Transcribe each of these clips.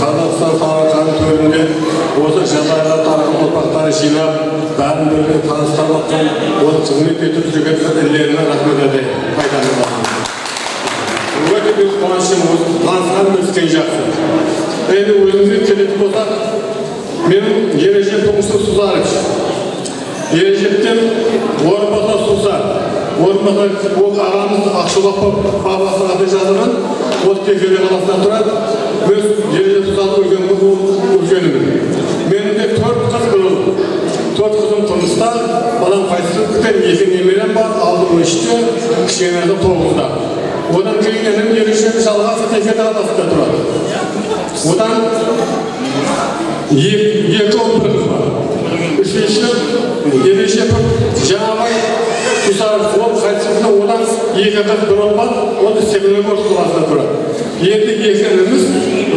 Қазақстан халқының төрінде осы жағдайда тарихын ұрпақтары жинап, бәрін бірге таныстырып жатқан, оны қызмет етіп жүрген ерлеріне рахмет айтайын. Өте бір қуаныштымын, осы танысқаным өте жақсы. Енді өзімізге келетін болсақ, менің Ережеп Тұңғысы Сузарович. Ережептен Орынбасар Сузар. Орынбасар ол ағамыз Ақшолақ бабасының аты жазылған, ол Текелі қаласында тұрады. Біз Ережеп Сузаров үлкенімін. Менің де 4 қыз бір ұл. 4 қызым тұрмыста, балам қайтыс кеткен, 2 немерем бар, алдым 3-те, кішкенесі 9-да. Одан кейін інім Ережеп жалғасы Текелі қаласында тұрады. Одан 2 ұл бір қыз бар. Үшінші Ережеп Жаңабай Сузаров ол қайтысында одан 2 қыз бір ұл бар, ол Степногорск қаласында тұрады. Енді 2 ініміз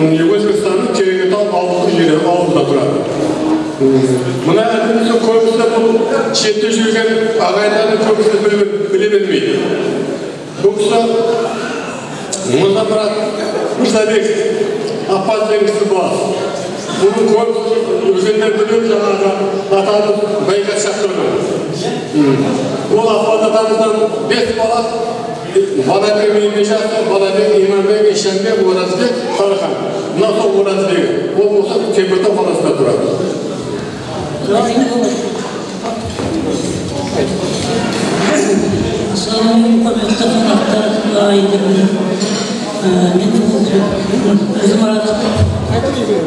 Өзбекстанның Тереңетау ауылында тұрады. Мына ініміздің көбісі бұл шетте жүрген ағайындардың көбісі біле бермейді. Бұл кісі Мырзабек Аппаз деген кісі баласы. Бұның көбісі өзендер біліп жаңағы атаны байға шақтырған. Ол Аппаз атамыздан 5 бала, Балабек Меймежатов, Балабек Иманбек, Ишанбек, Оразбек, Тархан. Мына сол Оразбегі. Ол осы Теміртау қаласында тұрады. Assalamualaikum warahmatullahi wabarakatuh.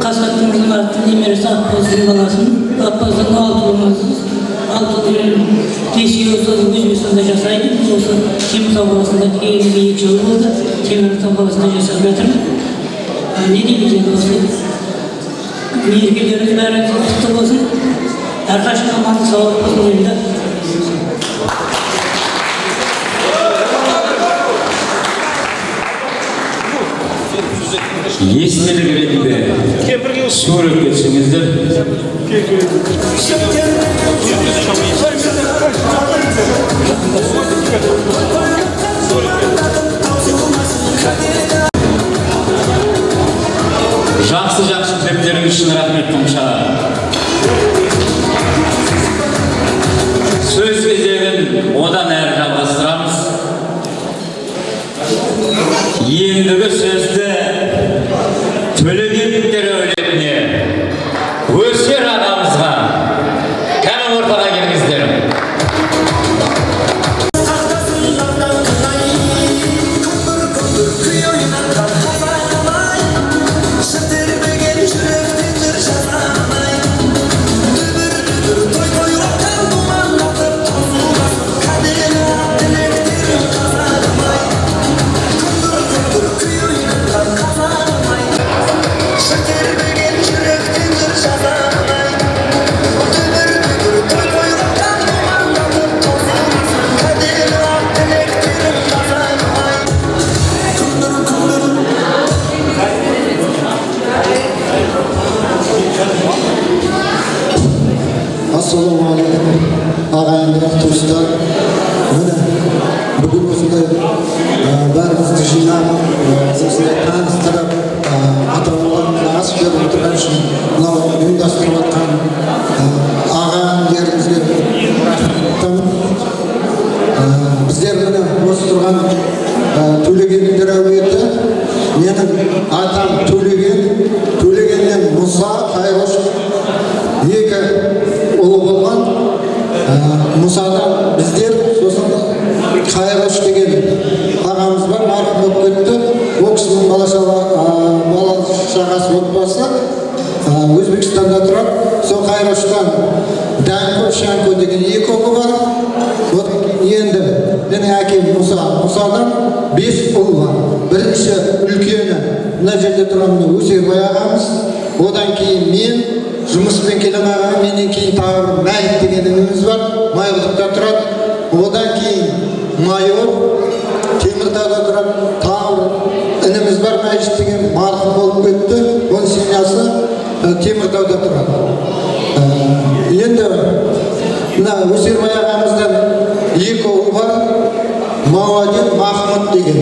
Kasatın Zımart'ın Emirisi Akbaz'ın balasının, Akbaz'ın 6 olmazsız. 6 geçiyorsanız Özbekistan'da yaşasaydı, biz olsa Temir Balası'nda 52 yıl oldu. Temir Balası'nda yaşasaydı yatırım. Ne diyeceğiz olsa? Mevkileriniz merak tuttu olsun. Arkadaşın amanı sağlık olsun oyunda. Естелік ретінде сурет кетсеңіздер. Жақсы тілектеріңіз үшін рахмет Тұңшаға. Сөз кезегін одан әрі жалғастырамыз. Ендігі сөзді Төлегендер әулетіне, Өсер ағамызға кәні ортаға келіңіздер. Assalamualaikum ағайынды туыстар. Бүгін осындай бәрімізді жинап, осындай таныстырып, ата-бабамызға ас беріп отырған үшін мынау ұйымдастырып жатқан ағайындерімізге рахметтімін. Біздер міне осы тұрған Төлегендер әулеті, менің атам Төлегеннен Мұса Қайғош 2 ұлы болған. Мұсадан біздер сосын Қайғош деген ағамыз бар, марқұм болып кетті. Ол кісінің бала-шағасы отбасы Өзбекстанда тұрады. Сол Қайғоштан Дәңко, Шанко деген 2 ұлы бар. Енді менің әкем Мұсадан 5 ұл бар. Бірінші үлкені мына жерде тұрған Өсербай ағамыз. Одан кейін мен жұмыспен келген ағам, менен кейін тағы Мәйіт деген ініміз бар, Майқұдықта тұрады. Одан кейін майор, Ошада тұрып тағы ініміз бар Мәжит деген марқұм болып кетті. Оның семьясы Теміртауда тұрады. Енді мына Өсербай ағамыздан екі ұл бар. Мауадин, Махмұт деген.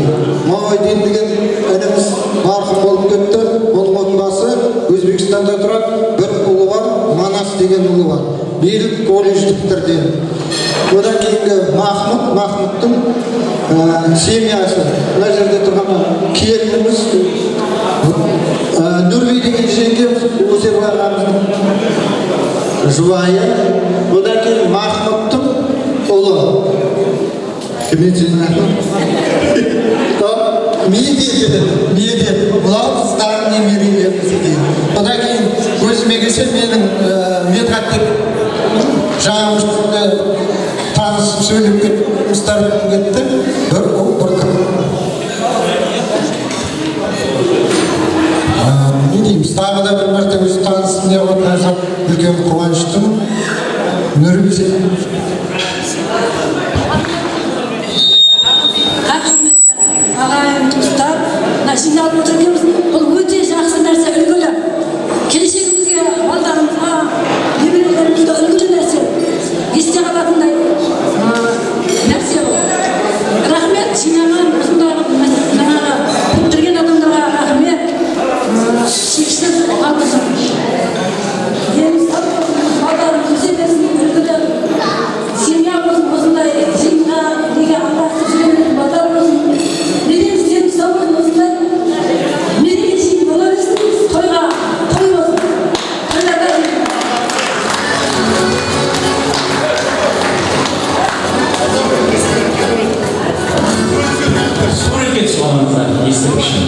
Мауадин деген ініміз марқұм болып кетті. Оның отбасы Өзбекстанда тұрады. Бір ұлы бар, Манас деген ұлы бар. Билік колледжді бітірді. Одан кейінгі Махмұттың семьясы. Мына жерде тұрған келініміз Нұрби деген жеңгеміз Өсербай ағамыздың жұбайы. Одан кейін Махмұттың ұлы. Кіммен сөзін айтып? Меде. Бұлар қыздардың немерелеріміз екен. Одан кейін көзіме келсе менің Медғат деп жаңа ұштықты танысып сөйлеп кетіп кетті. Бір ұл, бір қыз. Не дейміз, тағы да бір мәрте өзі танысым деп отырсам үлкен қуаныштым. Нұрбизе. Ағайын, туыстар, жиналып отырмыз. Бұл өте жақсы нәрсе, үлгілі. Келешегімізге, балдарымызға, немерелерімізге үлгілі нәрсе. Есте қалатындай нәрсе бұл. Рахмет, жинаған осындағы білдірген адамдарға рахмет. Шексіз алғысым. Еліміз сау болсын, балдарымыз өсе берсін, үлгілі. Семья болсын, осындай жиынға, неге аңғастық жүрген балдар болсын. Неден сен сау болсын, осындай мереке жиын бола берсін, тойға той болсын. Тойларда Суретке түсіп алыңыздар, естіріп үшін.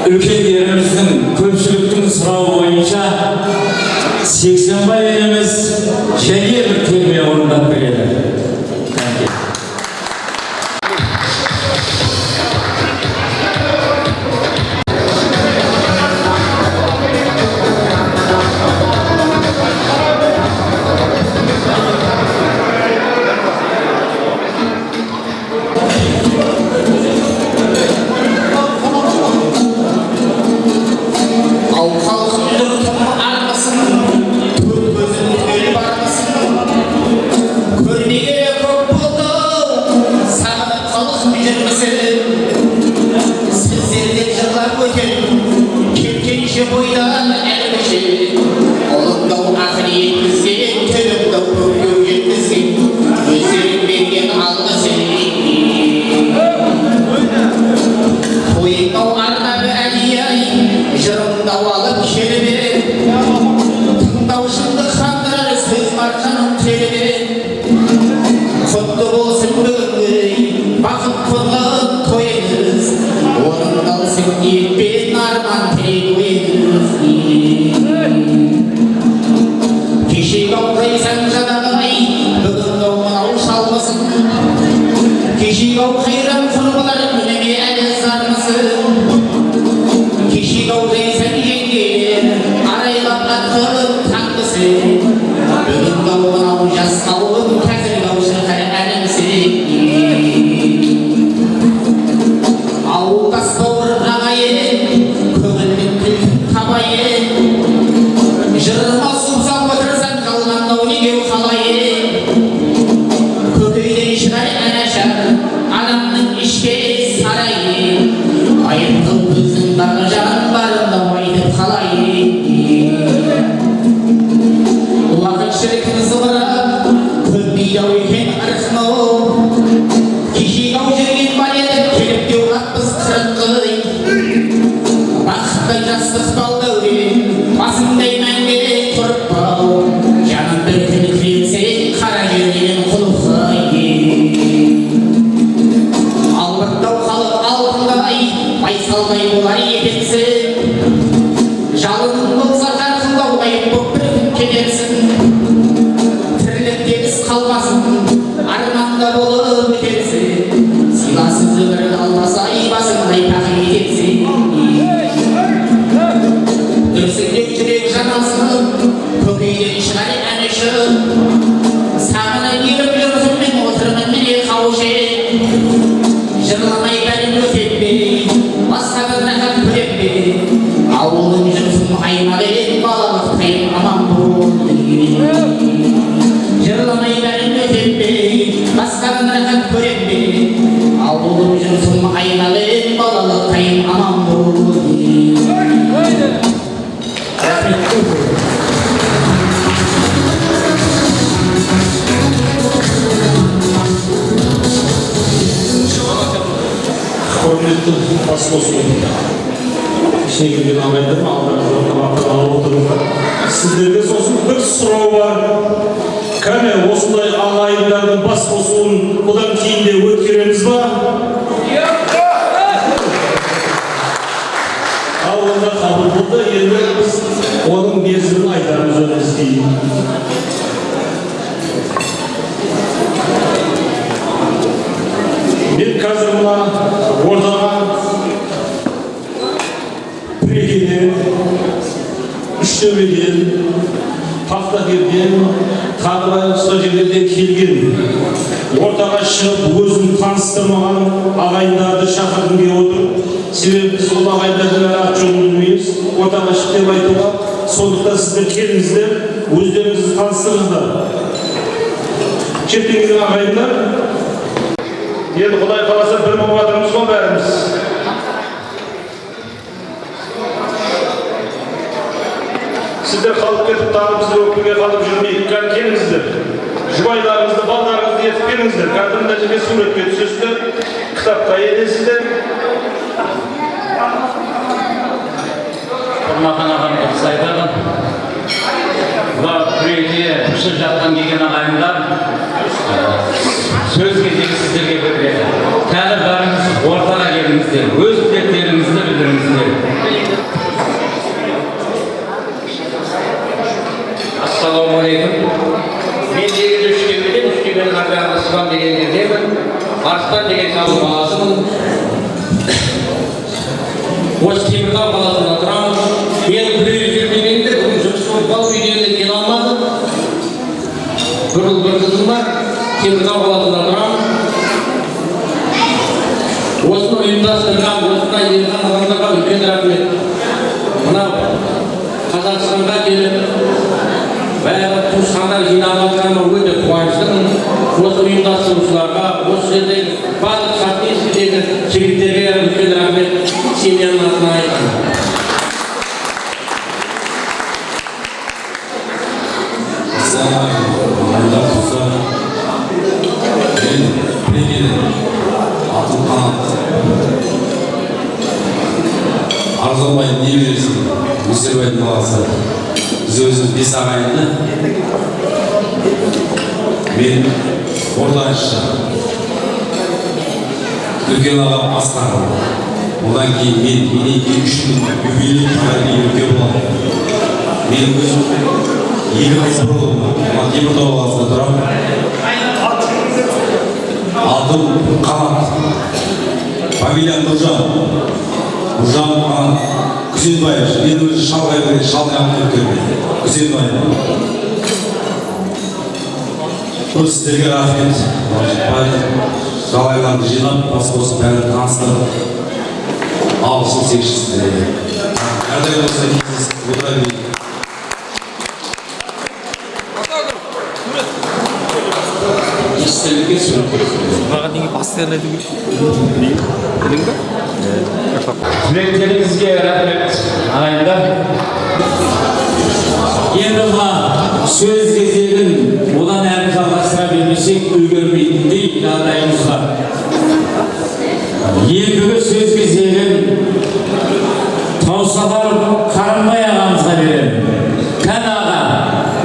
Үлкендеріміздің көпшіліктің сұрауы бойынша Сексенбай енеміз және бір терме орындап береді. Basınday мәңге тұрып Yaşamasın köpeğin çıkarı anışın Sağına yürüp yürüsün ben oturmanın biri kavuşayım Jırlamayı benim ötebeyim Maskabına hak bırakmayayım Ağulun yürüsün aymalıyım Bağlıktayım aman buradayım Jırlamayı benim ötebeyim Maskabına hak bırakmayayım Ağulun yürüsün aymalıyım Bağlıktayım aman buradayım Hürmetli basboslu işine girген ағайындар алдыңызда тамақтар алып отырыңыздар. Сіздерге сосын бір сұрау бар. Кәне осындай ағайындардың бас қосуын бұдан кейін де өткереміз ба? Ал онда қабыл болды, енді біз оның мерзімін айтармыз өзіміз кейін. Мен қазір мына ортаға Пірекеден, Үштөбеден, Пақтакерден, тағы басқа жерлерден келген ортаға шығып өзін таныстырмаған ағайындарды шақырғым келіп отыр. Себебі біз ол ағайындардың аты-жөнін білмейміз, ортаға шық деп айтуға. Сондықтан сіздер келіңіздер, өздеріңізді таныстырыңыздар. Келген ағайындар, енді Құдай қаласа бір мың батырмыз ғой бәріміз. Сіздер қалып кетіп тағы біздер өкпеге қалып жүрмейік. Кәне келіңіздер. Жұбайларыңызды, балдарыңызды ертіп келіңіздер. Қазір мына жерге суретке түсесіздер, кітапқа енесіздер. Құрмақан ағам ұқсайды. Бұлар күреге пішіп жатқан келген ағайындар сөз кезегі сіздерге беріледі. Кәні бәріңіз ортаға келіңіздер, өз тілектеріңізді білдіріңіздер. Ассалаумағалейкум. Мен негізі Үштөбеден ардағында Сыбан деген жердемін. Арыстан деген шалдың баласымын. Осы Теміртау қаласында тұрамын. Мен күреге жүрмегенде бүгін жұмысым бал үйден келе алмадым. Бір ұл бір қызым бар. Теміртау қаласында тұрамын. Осыны ұйымдастырған, осындай елхан адамдарға үлкен рахмет. Мынау Қазақстанға келіп, бәрі туысқандар жиналғанына өте қуаныштымын. Осы ұйымдастырушыларға, осы жердегі барлық шартнесіндегі жігіттерге үлкен рахмет. Семьяның атына айтамын. Мен Пірекеден, атым Қанат. Арзанбайдың немересі, Өсербайдың баласы. Біз өзіміз 5 ағайынды. Мен ортаншы. Үлкен ағам Асқар. Одан кейін менен кейін 3 юбилей үлкен болады. Менің өзім 2 қыз болдым. Теміртау қаласында тұрамын. Атым Қанат. Фамилиям Нұржан. Нұржан Қанат. Күзенбаев. Мен өзі шалғай өткермейді. Күзенбаев. Бұл сіздерге рахмет. Жалайларды жинап, басқосын бәрін таныстырып, алғысым шексіз сіздерге. Әрдай болса кездесіп, отыра берейік. Естелікке суретке Маған неге постоянно айту керек? Білдің бе? Тілектеріңізге рахмет ағайындар. Енді мына сөз кезегін одан әрі жалғастыра бермесек үлгермейтіндей жағдайымыз бар. Ендігі сөз кезегін Таусағар Қарамбай ағамызға беремін. Кәне аға,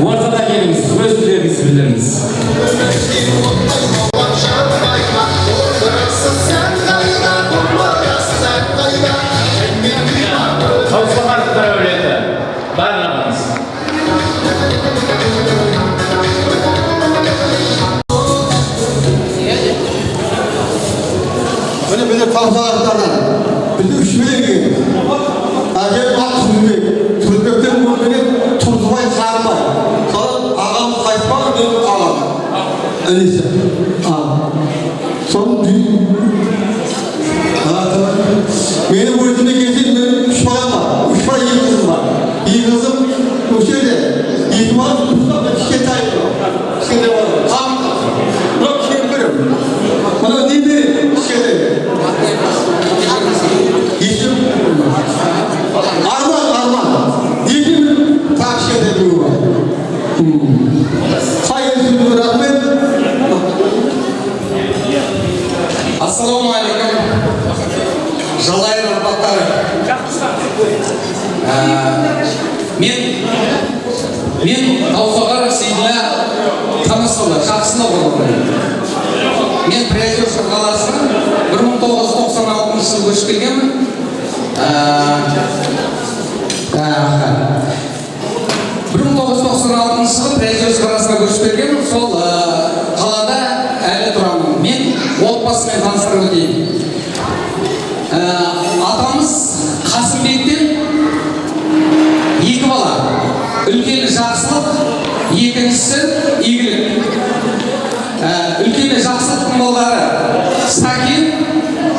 ортада келіңіз, өз тілегіңізді білдіріңіз. Таусағар әулеті, барлығыңыз. Mene bize Tausağarlardan, bize Üçbeylik'e, Acayip Bak Türkbek, Türkbek'ten bu beni Alisa. Son gün. Benim boyutunda gezdim, benim 3 falan var. 3 falan iyi kızım var. İyi kızım, bu şöyle. İyi var, tutsam da şirket ayrı. Şirket var. Tam, yok şey yapıyorum. Bana değil mi? Şirket. İsim. Arman. Değil mi? Takşir ediyor var. Hayırlı rahmet. Assalomu alaykum. Жалай rahmatlari. Men Avsog'ar Seyidla Tamasovlar shaxsini bo'laman. Men Prezident qalasini 1996 yilda ko'chib kelganman. 1996 yılı Prezident qalasına ko'chib kelganman. Sol qalada әлі тұрамын. Men отбасымен таныстырып өтейін. Атамыз Қасымбектен 2 бала. Үлкені жақсылық, екіншісі игілік. Үлкені жақсылықтың балалары Сакен,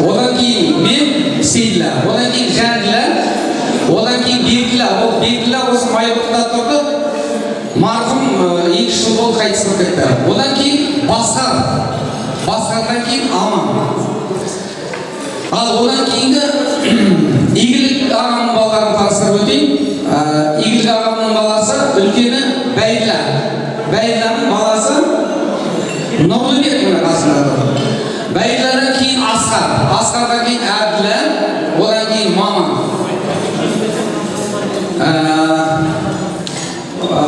одан кейін мен Сейділі, одан кейін Жәнділі, одан кейін Бекілі. Ол Бекілі осы Майбұқта тұрды. Марқұм 2 жыл болды қайтыс болып кетті. Одан кейін Басқардан кейін Аман. Ал одан кейінгі игілік ағамның балаларын таныстырып өтейін. Игілік ағамның баласы үлкені Бәйділі. Бәйділінің баласы Нұрлыбек міне қасында тұр. Бәйділіден кейін Асқардан кейін Әбділі, одан кейін Маман.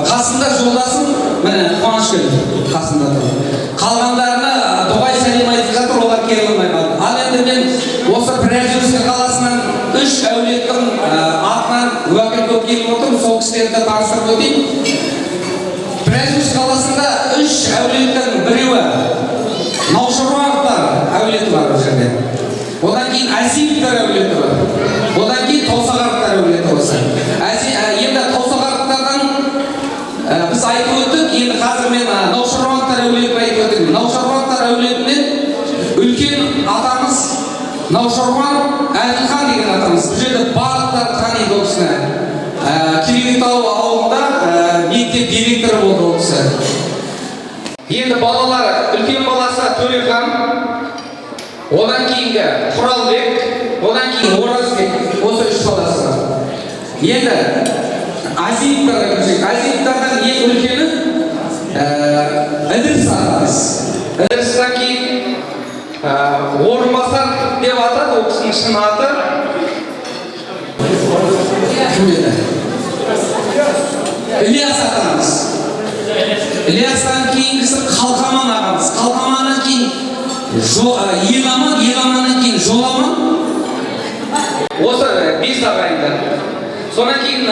Қасында жолдасым міне Қуанышкүл қасында тұр. Қалғандарына Дұғай сәлем айтып жатыр, олар келе алмай қалды. Ал енді мен осы Prezident қаласынан 3 әулеттің атынан уәкіл болып келіп отырмын, сол кісілерді таныстырып өтейін. Prezident қаласында 3 әулеттің біреуі Наушаруановтар әулеті бар бұл жерде. Одан кейін Әсиевтер әулеті бар. Одан кейін Таусағаровтар әулеті осы. Енді Таусағаровтардан біз айтып өттік, енді қазір мен Наушаруановтар әулетін айтып өттік. Наушаруановтар әулетінен үлкен атамыз Наушаруан Әділхан деген атамыз. Бұл жерде барлықтар таниды ол кісіні. Кереуетау ауылында мектеп директоры болды ол кісі. Енді балалары, үлкен баласы Төлехан, одан кейінгі Құралбек, одан кейін Оразбек, осы 3 баласы. Енді Азиевтардан ең үлкені Ыдырыс атамыз. Ыдырыстан кейін Орынбасар деп атады, ол кісінің шын аты. Кім еді? Ілияс атамыз. Ілиястан кейінгісі Қалқаман ағамыз. Қалқаманнан кейін Еламан, Еламаннан кейін Жоламан. Осы 5 ағайындар. Сонан кейін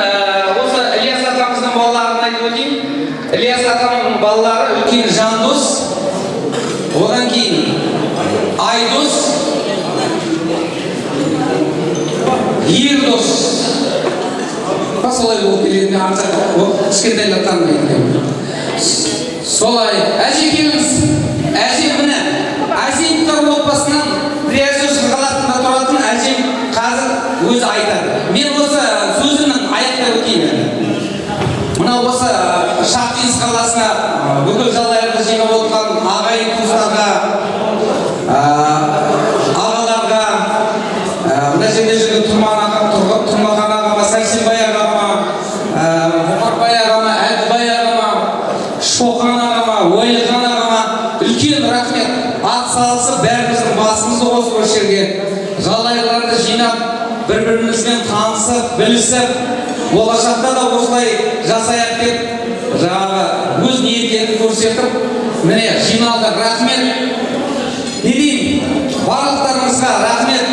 осы Ілияс атамыздың балаларын айтып өтейін. Ілияс атамның балалары үлкен Жандос, одан кейін Айдос, Ердос. Солай болып келетін артық кішкентайлар танымайды. Солай. Әжекеміз, әжем міне, Әзиевтер отбасынан Prezident қаласында тұратын әжем қазір өзі айтады. Мен осы сөзімнің аяқтап өтейін. Мына осы Шахтинск қаласына бүкіл жалайларды жинап отырған ағайын туыстарға, ағаларға, мына жерде жүрген Тұрмахан ағама, Сәрсенбай ағама, Мұхарбай ағама, Әдібай ағама, Шоқан ағама, Уайылхан ағама үлкен рахмет. Ат салысы бәріміздің басымызды қосып осы жерге жалайларды жинап, бір-бірімізбен танысып, білісіп, болашақта да осылай жасайық деп жаңағы өз ниеттерін көрсетіп, міне жиналды. Рахмет. Не деймін? Барлықтарыңызға рахмет.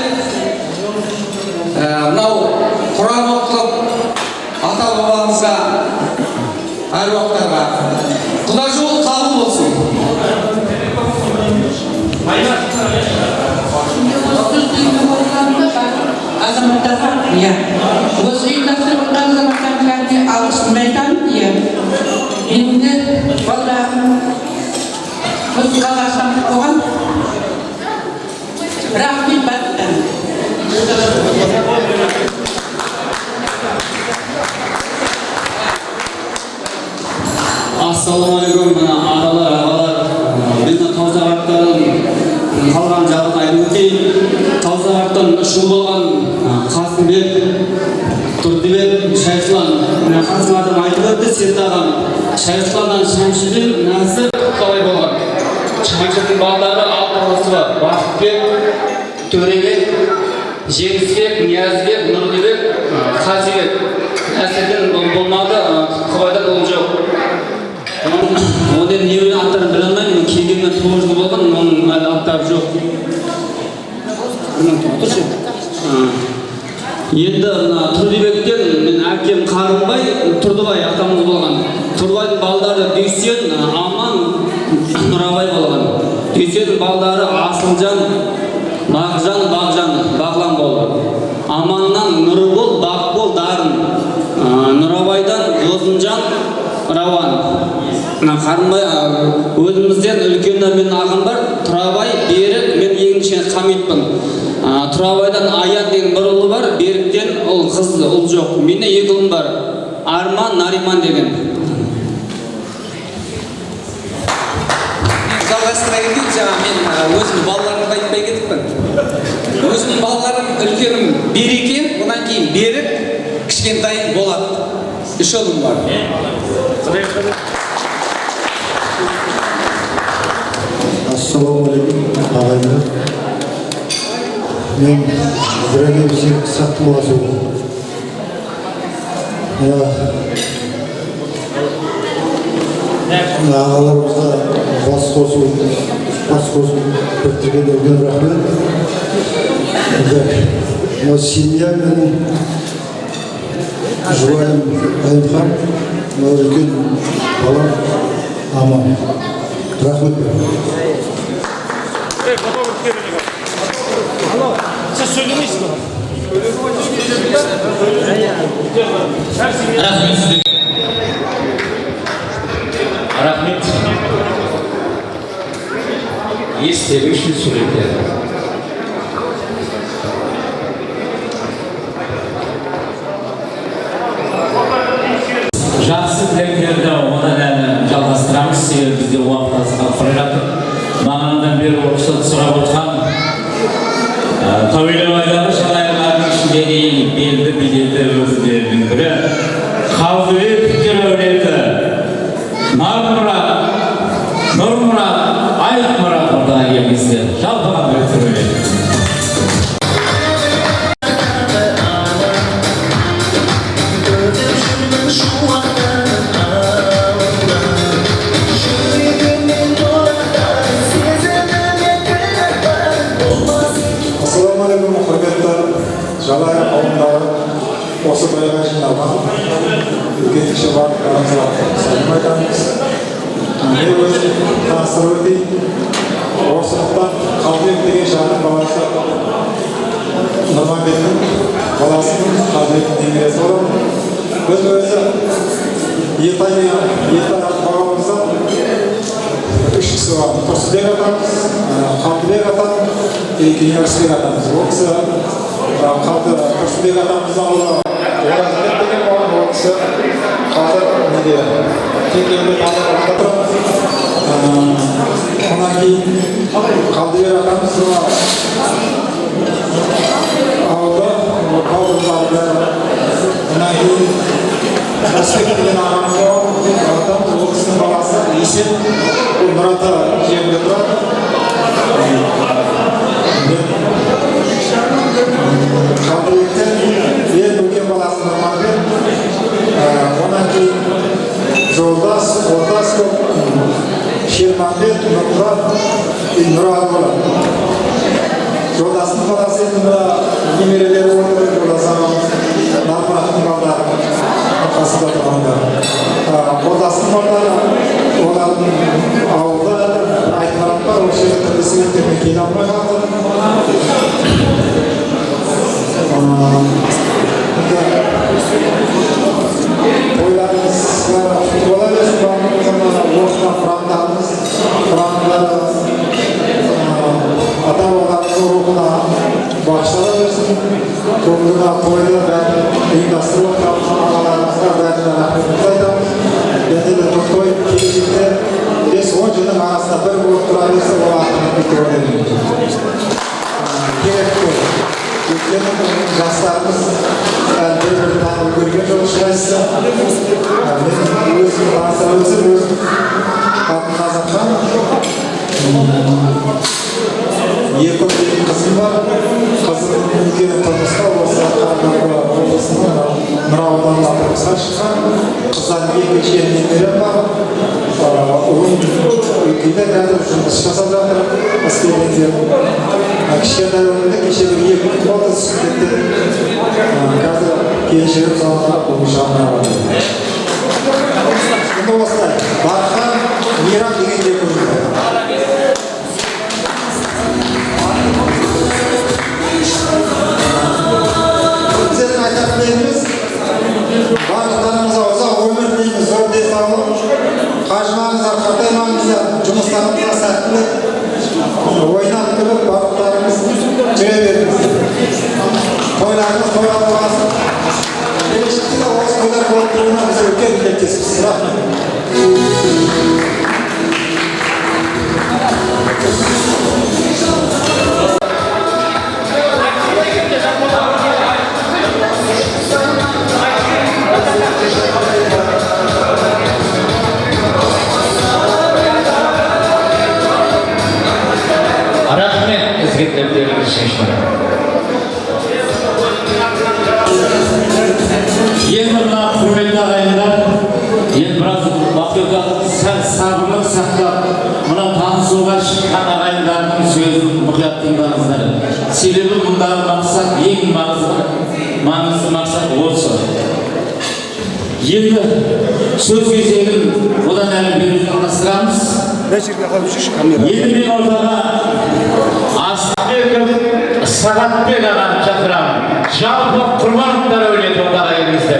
Мынау Құран оқылып, ата бабамызға, әруақтарға құда жолы қабыл болсын. Azamаттарға, осы ұйымдастырылған азаматтарға алғысымды айтамын. Енді балаларым осы Assalamualaikum ağalar, ağalar. Bizden Tavzağart'tan kalgan жағын айтып өтейін. Tavzağart'tan üşü болған Қасымбек, Тұрдыбек, Шайшылан. Қасым адам айтып өтті, Серті ағам. Шайшыланнан Шамшидин, Насыр, Құттабай болған. Шамшидин балдары алтауысы бар. Бақытбек, Төребек, Жеңісбек, Ниязбек, Нұрдыбек, Қазибек. Насырден болмады, Құттабайдан ол жоқ. Оның небір аттарын біле алмаймын, келгенмен 9 жыл болған, оның әлі аттары жоқ. Енді Тұрдыбектен мен әкем Қарынбай, Тұрдыбай атамыз болған. Тұрдыбайдың балдары Дүйсен, Аман, Нұрабай болған. Дүйсеннің балдары Асылжан, Бағжан, Бағлан болды. Аманнан Нұрбол, Бақбол, Дарын. Нұрабайдан Ғозынжан, Рауан. Қарынбай өзімізден үлкеннен мен ағым бар. Тұрабай, Берік, мен еңіншен Хамитпін. Тұрабайдан Аян деген бір ұлы бар, Беріктен ол қыз, ұл жоқ. Менде 2 ұлым бар, Арман, Нариман деген. Жалғастыра кетейік, жаңа мен өзімнің балаларымды айтпай кетіппін. Өзімнің балаларым үлкенім Береке, одан кейін Берік, кішкентайым Болат. 3 ұлым бар. Ассалаумағалейкум, ағайындар. Мен Ибрагим Сақтым Оласы ағаларымызға бас қосу біріктірген үлкен рахмет. Семья менің жұбайым Айымхан, үлкен балам Аман. Рахмет. Siz söylemeyiz mi? Rahmet. Естелік үшін сөйледі. Жақсы тілектерді одан әлі жалғастырамыз, себебі бізде уақыт азырақ бара жатыр. Бағанадан бері рұқсат сұрап отырған Тәуелбайдағы шалайырлардың ішіндегі ең белді беделді өкілдерінің бірі Қалдыбек әулеті Нұрмұрат, Айтмұрат ағамызды жалпыға білдіреді. Ассалаумағалейкум, құрметті Жалайыр қауымдары, осы тойға жиналған үлкен кіші барлықтарыңызға сәлем айтамыз. Мен өзім таныстырып өтейін. Орсыновтан Қалдыбек деген шағын баласы Нұрманбектің баласының Қалдыбектің немересі боламын. Өзі Ертай бабамыздан 3 кісі бар. Тұрсынбек атамыз, Қалдыбек атам, Университет атамыз. Ол кісі Тұрсынбек атамыздың ұлы Оразбек деген болған. Ол кісі қазір текемді талдықорғанда тұрамыз. Онан кейін Қалдыбек атамыз ауылда қалдырды. Онан кейін Рысбек деген ағамыз бар. Ол кісінің баласы Есен, ол Нұрата жерінде тұрады. Қалдыбектен ең үлкен баласы Нұрманбек. Онан кейін Жолдас, Ордас көп, Шерманбек, Нұрмұрат, Нұралы болады. Жолдасының баласы енді немерелері отыр, Жолдас ағамыз, Нармұраттың балдары, қасында тұрғандар. Ордасының балдары, олардың ауылда Айтмұрат бар, ол жерде түрлі себептермен келе алмай қалды. Ойларыңызға бола берсін, орысынан құрандарымыз, ата-бабаларымыздың рухына бағыштала берсін. Көңіліне тойды бәрін ұйымдастырып отырған ағаларымызға бәріне рахметімізді айтамыз. Және де той келешекте 10 жылдың арасында бір болып тұра берсе ол артынан керек қой. Өйткені жастарымыз бір-бірін танып көрген жоқ ешқайсысы. Мен өзім таныстыра өтсем өзім атын қазақтан екі қызым бар. Қызым екеуі тұрмысқа осы Қарағанды облысының Нұра ауданында тұрмысқа шыққан. Қыздан екінші немерем бар. Ұлым үйде қазір жұмыс жасап жатыр. Аскерден кішкентай өмірде кеше бір 2 күн болды сүндетте. Қазір келіншегім соңында бұл жағына бар. Енді осылай. Бархан, Мейрам деген екі өзім бар. Біздің айтатын еліміз барлықтарыңызға ұзақ өмір тілейміз, зор денсаулық, қажымаңыздар, қартаймаңыздар, жұмыстарыңызға сәттілік, ойнап күліп барлықтарыңыз жүре беріңіз. Тойларыңыз тойға болғасын. Келешекте де осы тойлар болып тұруына біз үлкен тілектеспіз. Рахмет. Рахмет, ізгіттердеріңіз шешті. Енді мына құрметті ағайындар, енді біраз уақытта сәл сабырлық сақтап, мына танысуға шыққан ағайындардың сөзін мұқият тыңдаңыздар. Себебі мұндағы мақсат ең маңызды мақсат осы. Енді сөз кезегін одан әрі беруді жалғастырамыз. Енді мен ортаға Асылбеков Сағатбек ағаны шақырамын. Жалпы құрбановтар әулеті ондағы елімізде.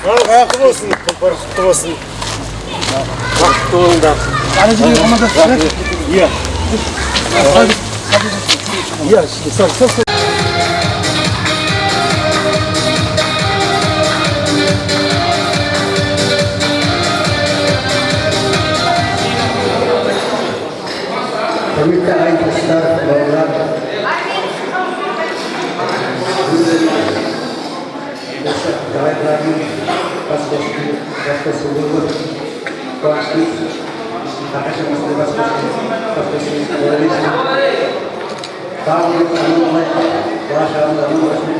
Құтты болсын, құтты болсын. Құтты болыңдар. Ана жерге қамадасың? Иә. Иә, сал. Құрметті ағайындар, бауырлар, осы ағайындардың басқосуы қуаныштымыз. Ақашамызды басқосуымыз болайын. Барлығымыз аман болайық, бала-шағамыз аман болсын.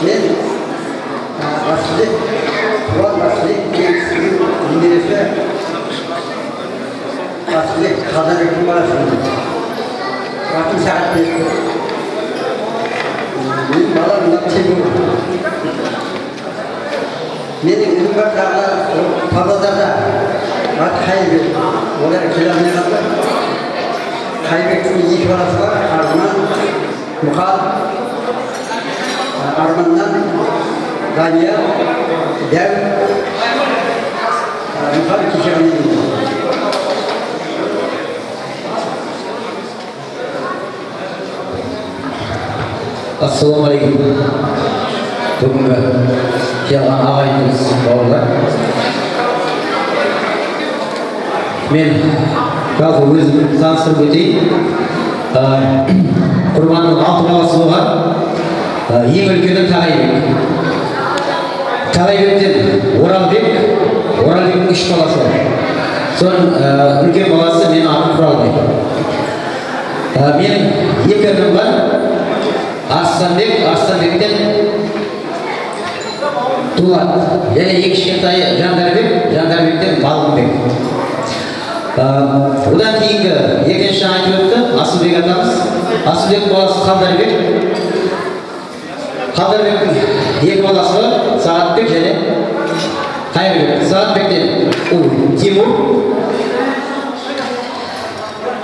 Мен Асылбек, Туған Асылбек кеңсінің немересі Асылбек Қазабектің баласымын. Атым Сағатбек. Менің балам мына Тимур. Менің інім бар тағы Павлодарда. Аты Қайырбек. Олар келе алмай қалды. Қайырбектің 2 баласы бар. Арман, Мұқал. Armandan Daniel Dev Mukhar Kişani. Assalamu alaikum. Бүгінгі келген ағайынымыз бауырлар. Мен жалпы өзім таныстырып өтейін. Құрбанның 6 баласы болған. Ең үлкені Тағайбек. Тағайбектен Оралбектің 3 баласы бар. Соның үлкен баласы менің атым Құралбай. Мен 2 інім бар. Арыстанбектен Дулат. Және 2 кішкентайы Жандарбектен Балғынбек. Одан кейінгі екінші айтып өтті Асылбек атамыз. Асылбектің баласы Қалдарбек. Қалдарбектің 2 баласы бар, Сағатбек және Қайырбек. Сағатбектен ұл Тимур.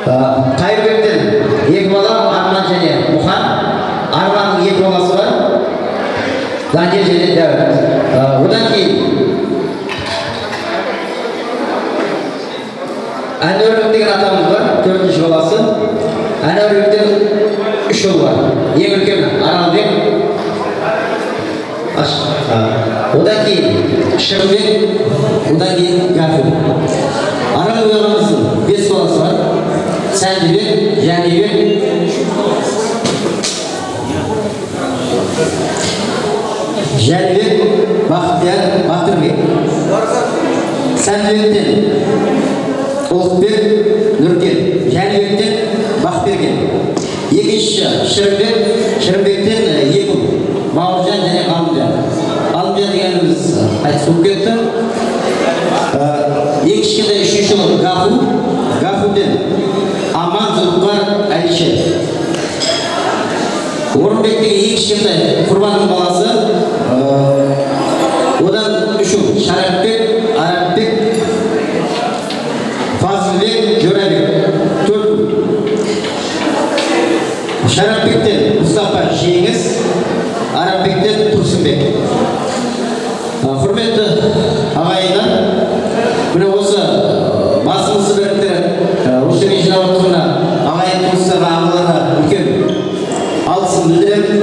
Қайырбектен 2 бала Арман және Мұхан. Арманның 2 баласы бар. Данияр және Дәуіт. Одан кейін Әнуарбек деген атамыз бар, 4-ші баласы. Әнуарбектен 3 ұл бар. Ең үлкен Аралбек. Одан кейін Шырбек, одан кейін Гафур. Аралбек ағамыздың 5 баласы бар. Сәндібек, Жәнібек, Бақтияр, Батырбек. Сәндібектен Олықбек, Нұркен, Жәнібектен Бақберген. Екінші Шырбектен 2 ұл, Бауыржан және Ғалымжан. Ғалымжан дегеніміз қайтыс болып кетті. Ең кішкентай 3-ші ұл Гафурден Аман, Зұлықпар, Әлішер. Орынбектегі ең кішкентай Құрбанның баласы. Одан 3 ұл Шарапбек, Арапбек, Фазылбек, Жорабек. 4 ұл. Шарапбектен Мұстафа Жеңіс, Арапбектен Тұрсынбек. Құрметті ағайындар, міне осы басымызды біріктіріп, осы жерге жинап отырғанына ағайын туыстарға, ағаларға үлкен алғысын білдіремін.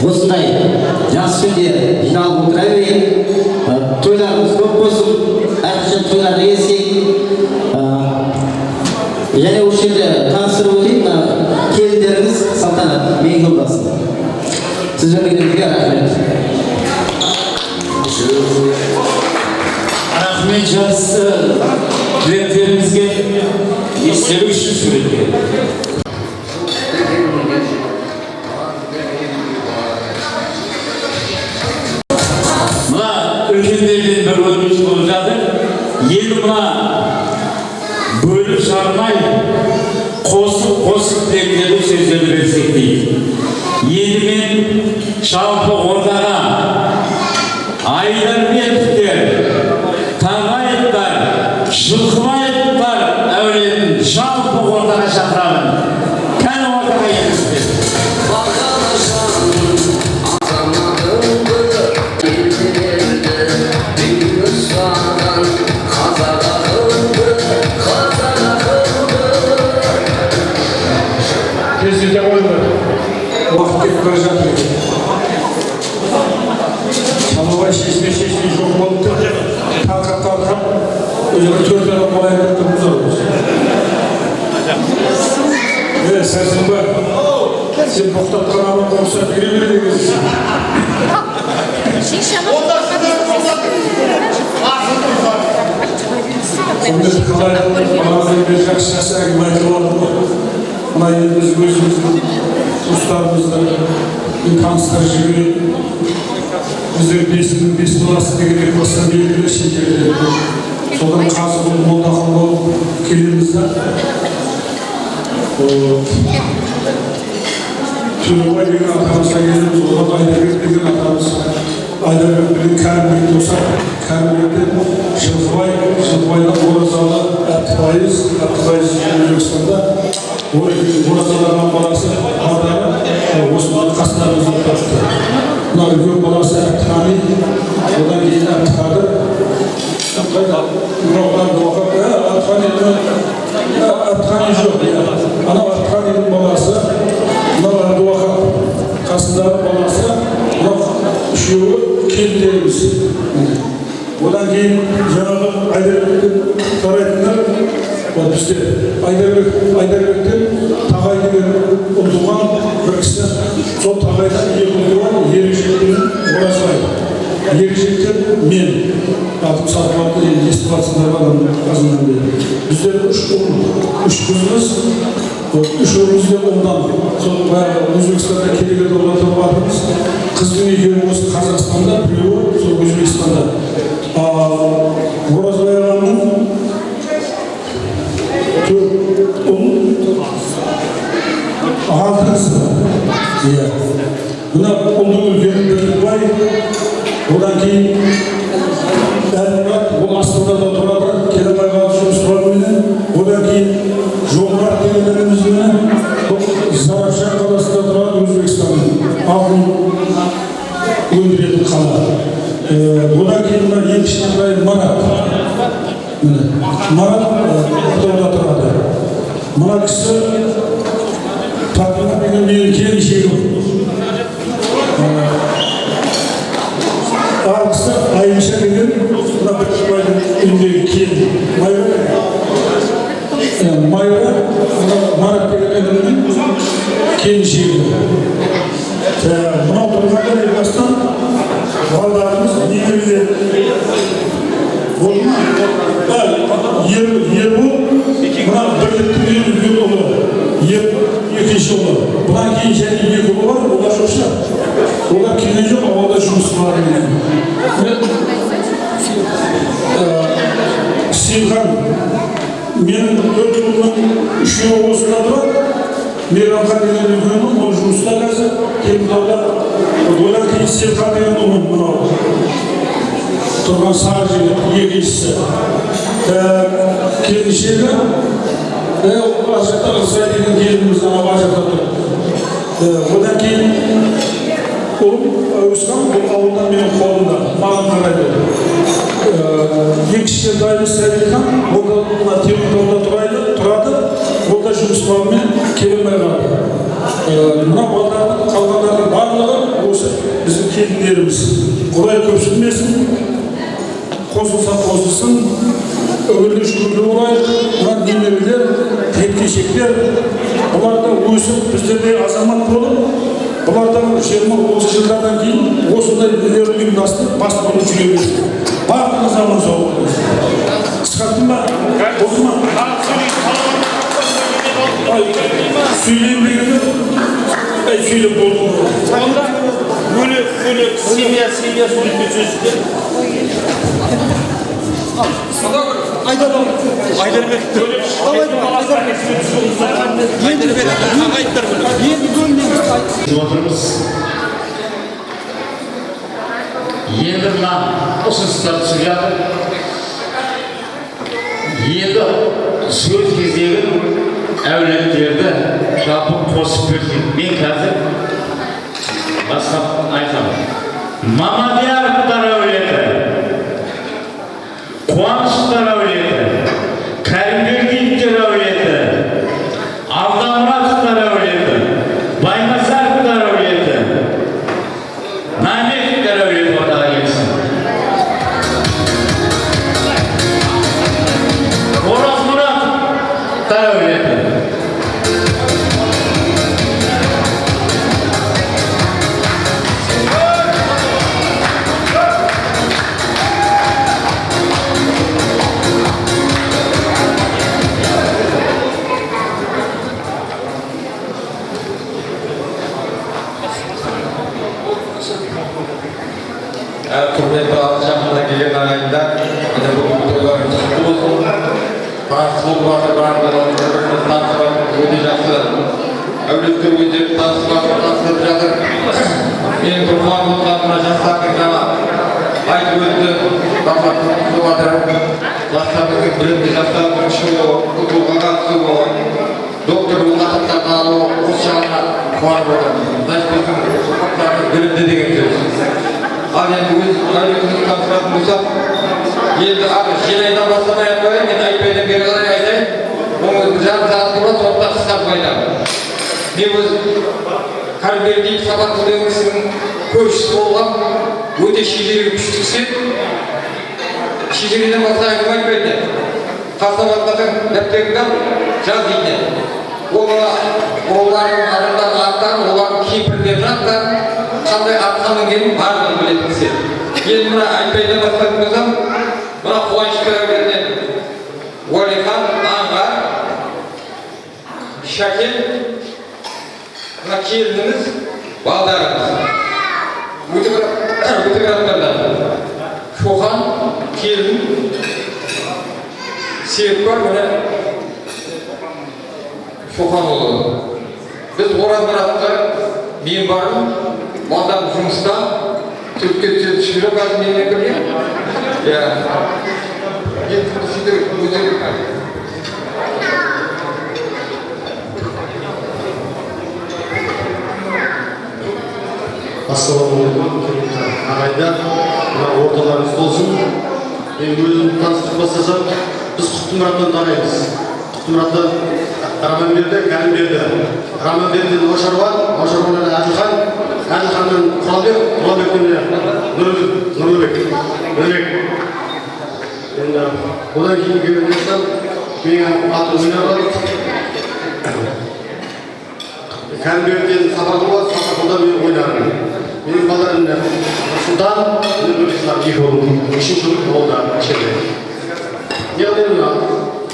Осындай жақсы күнде жиналып отыра берейін. Тойларымыз көп болсын, әрқашан тойларды естейік. Және осы жерде таныстырып өтейін, келіндеріңіз Салтанат Меңгелбасын. Сіздерге рахмет. Рахмет жақсы тілектеріңізге, естелік үшін суретке. Мына үлкендерден бір өтініш болып жатыр. Енді мына бөліп жармай, қосып тілектерді сөздерді берсек дейді. Енді мен жалпы ортаға Айдарбековтер, Тағайевтар, Жылқыбаевтар әулетін жалпы ортаға шақырамын. Кәні ортаға келіңіздер. Кезінде ойды. Уақыт кетіп бара жатыр. Шамабай шешме жоқ болып тұр. Талқап, өзінің 4 адам болайын деп тұрмыз ғой. Сәрсенбай, сен тоқтатқан адам болса бере дегенсің. Құрметті қалайдың баладан бері жақсы әңгіме айтып отырмын ғой. Мына енді өзіміздің туыстарымызды таныстырып жібереді. Біздер 5 баласы деген басқа белгілі шекерде. Содан Қазығұл Молдақұл болып келеміз да. Төлебай деген атамызға келеміз, оған Айдарбек деген атамыз. Айдарбек деген Кәрімбек доса, Кәрімбектен Жылқыбайдан Оразалы Әптібайыз Өзбекстанда. Оразалардан баласы Ардары осында қастарымызды тапты. Мына үлкен баласы Әптіғали, одан кейін Әптіқадыр. Әптіғали жоқ. Анау Әптіғалидің баласы, мынау Әбдуақап қасындағы баласы, мынау үшеуі келіндеріміз. Одан кейін жаңағы Айдарбектен тарайтындар, бізде Айдарбектен Тағай деген ұл туған бір кісі, сол Тағайдан 2 ұл туған Ерекшектен Оразбай. Ерекшектен мен, атын сатыларды естіп атсындар қазынан бері. Біздер 3 қызымыз, 3 ұлымызды ондан, сол Өзбекстанда келеге доғатып атырмыз. Қыздың екеуі осы Қазақстанда, біреуі сол Өзбекстанда. Оразбай ағамның 4 ұл, 6 қызы. Мына ұлдың үлкені Бірлікбай, одан кейін қала. Одан кейін мына ең кішкентай Марат. Марат Ақтауда тұрады. Мына кісі Фатима деген менің келіншегім. Ал кісі Айша деген мына Біртібайдың үйіндегі келін. Майра Марат деген інімнің келіншегі. Мынау тұрғандар елбастан балдарымыз немерелер болды ма? Ербол мына бірліктің үлкен ұлы, екінші ұлы. Бұдан кейін және екі ұлы бар, олар жоқ шығар. Олар келген жоқ, ауылда жұмысы бар деген. Сейілхан, менің 4 ұлымның үшеуі осында тұрады. Мейрамхан деген үлкенім, ол жұмыста қазір. Теміртауда, одан кейін Сейілхан деген ұлым мынау. Тұрған сары жігіт, екіншісі. Келіншегі, Ажықта Ырсай деген келініміз Ажықта тұр. Одан кейін Өсқан, бұл ауылдан менің қолымда, маған қарайды. Ең кішкентайымыз Сәбилхан, ол да Теміртауда тұрады, ол да жұмыс бабымен келмей қалды. Мына балдардың қалғандардың барлығы осы біздің келіндеріміз. Құдай көпсілмесін, қосылса қосылсын, өрлі жүгірлі олайық, мына немерелер, тепкешектер, бұлар да өсіп біздерде азамат болып, бұлардан 20-30 жылдардан кейін осындай үйлер ұйымдастырып бас болып жүре берді. Барлығы заман сол болды. Қысқарттың ба? Болды ма? Сөйлейін дегенде, сөйлеп болды. Сонда бөлек семья сөйлейтін сөздер. Енді мына ұсыныстар түсіп жатыр. Енді сөз кезегі әулеттерді жалпы қосып берсек. Мен қазір бастап айтамын. Мамадияровтар әулеті, Қуаныштар әулеті, Кәрімбергеновтер әулеті, Алдамұратовтар әулеті, Баймазаровтар әулеті, Наметовтар әулеті ортаға келсін. Оразмұратовтар әулеті. Құрметті алшағында келген ағайындар, міне бүгін тойларымыз құтты болсын. Басылып жатыр барлығы бір-бірін танысып өте жақсы. Әулеттер өздері танысып жатыр. Менің тұрмағым мына жастардың жаңа айтып өтті, бақат тұрғызып жатыр. Жастардың білімді жастардың шығуы, футболға қатысуы, доктор лақаптарын алуы, осы жағына қуанып отырмын. Значит, біздің ұрпақтарымыз білімді деген сөз. Ал енді өз әулетімізді таныстыратын болсақ, енді жел айдан бастамай ақ қояйын, мен айтпайдан бері қарай айтайын. Оны жарым сағат болады, сондықтан қысқартып айтамын. Мен өз Кәрімбергеев Сапарқұл деген кісінің көршісі болғам, өте шежіреге күшті кісі. Шежіреден басқа әңгіме айтпайды. Қасабатқардың дәптерін жаз дейді. Олардың адамдардың аттарын, олардың кейпірлерін аттарын, қандай атқа мінгенін барлығын білетін кісі. Енді мына айтпайдан бастайтын болсам, мына Қуаныштар әулетінен Уәлихан, Аңғар, Шәкен, мына келініміз, балдарымыз. Өте қараттардан. Шоқан, келін, Серік бар, міне Шоқан ұлы. Біз Оразмұратқа мен барым, балдан жұмыста, Түркке түсіп жоқ қазір менен бірге. Енді сөйтіп өздері Ассалаумағалейкум. ағайындар, мына орталарыңыз болсын. Мен өзім таныстырып бастасам, біз Құттымұраттан танаймыз. Құттымұратты Раманберді, Кәрімберді. Раманбердіден Ошарбан, Ошарбаннан Әділхан, Әділханнан Құралбек, Құралбектен Нұрлыбек. Енді одан кейін келген болсам, менің атым өнер бар. Кәрімбердіден Сапарқұл бар, Сапарқұлда мен ойнарым. Менің балаларым Сұлтан, Нұрбекислам екі болу, үшінші болда кішкентай. Яғни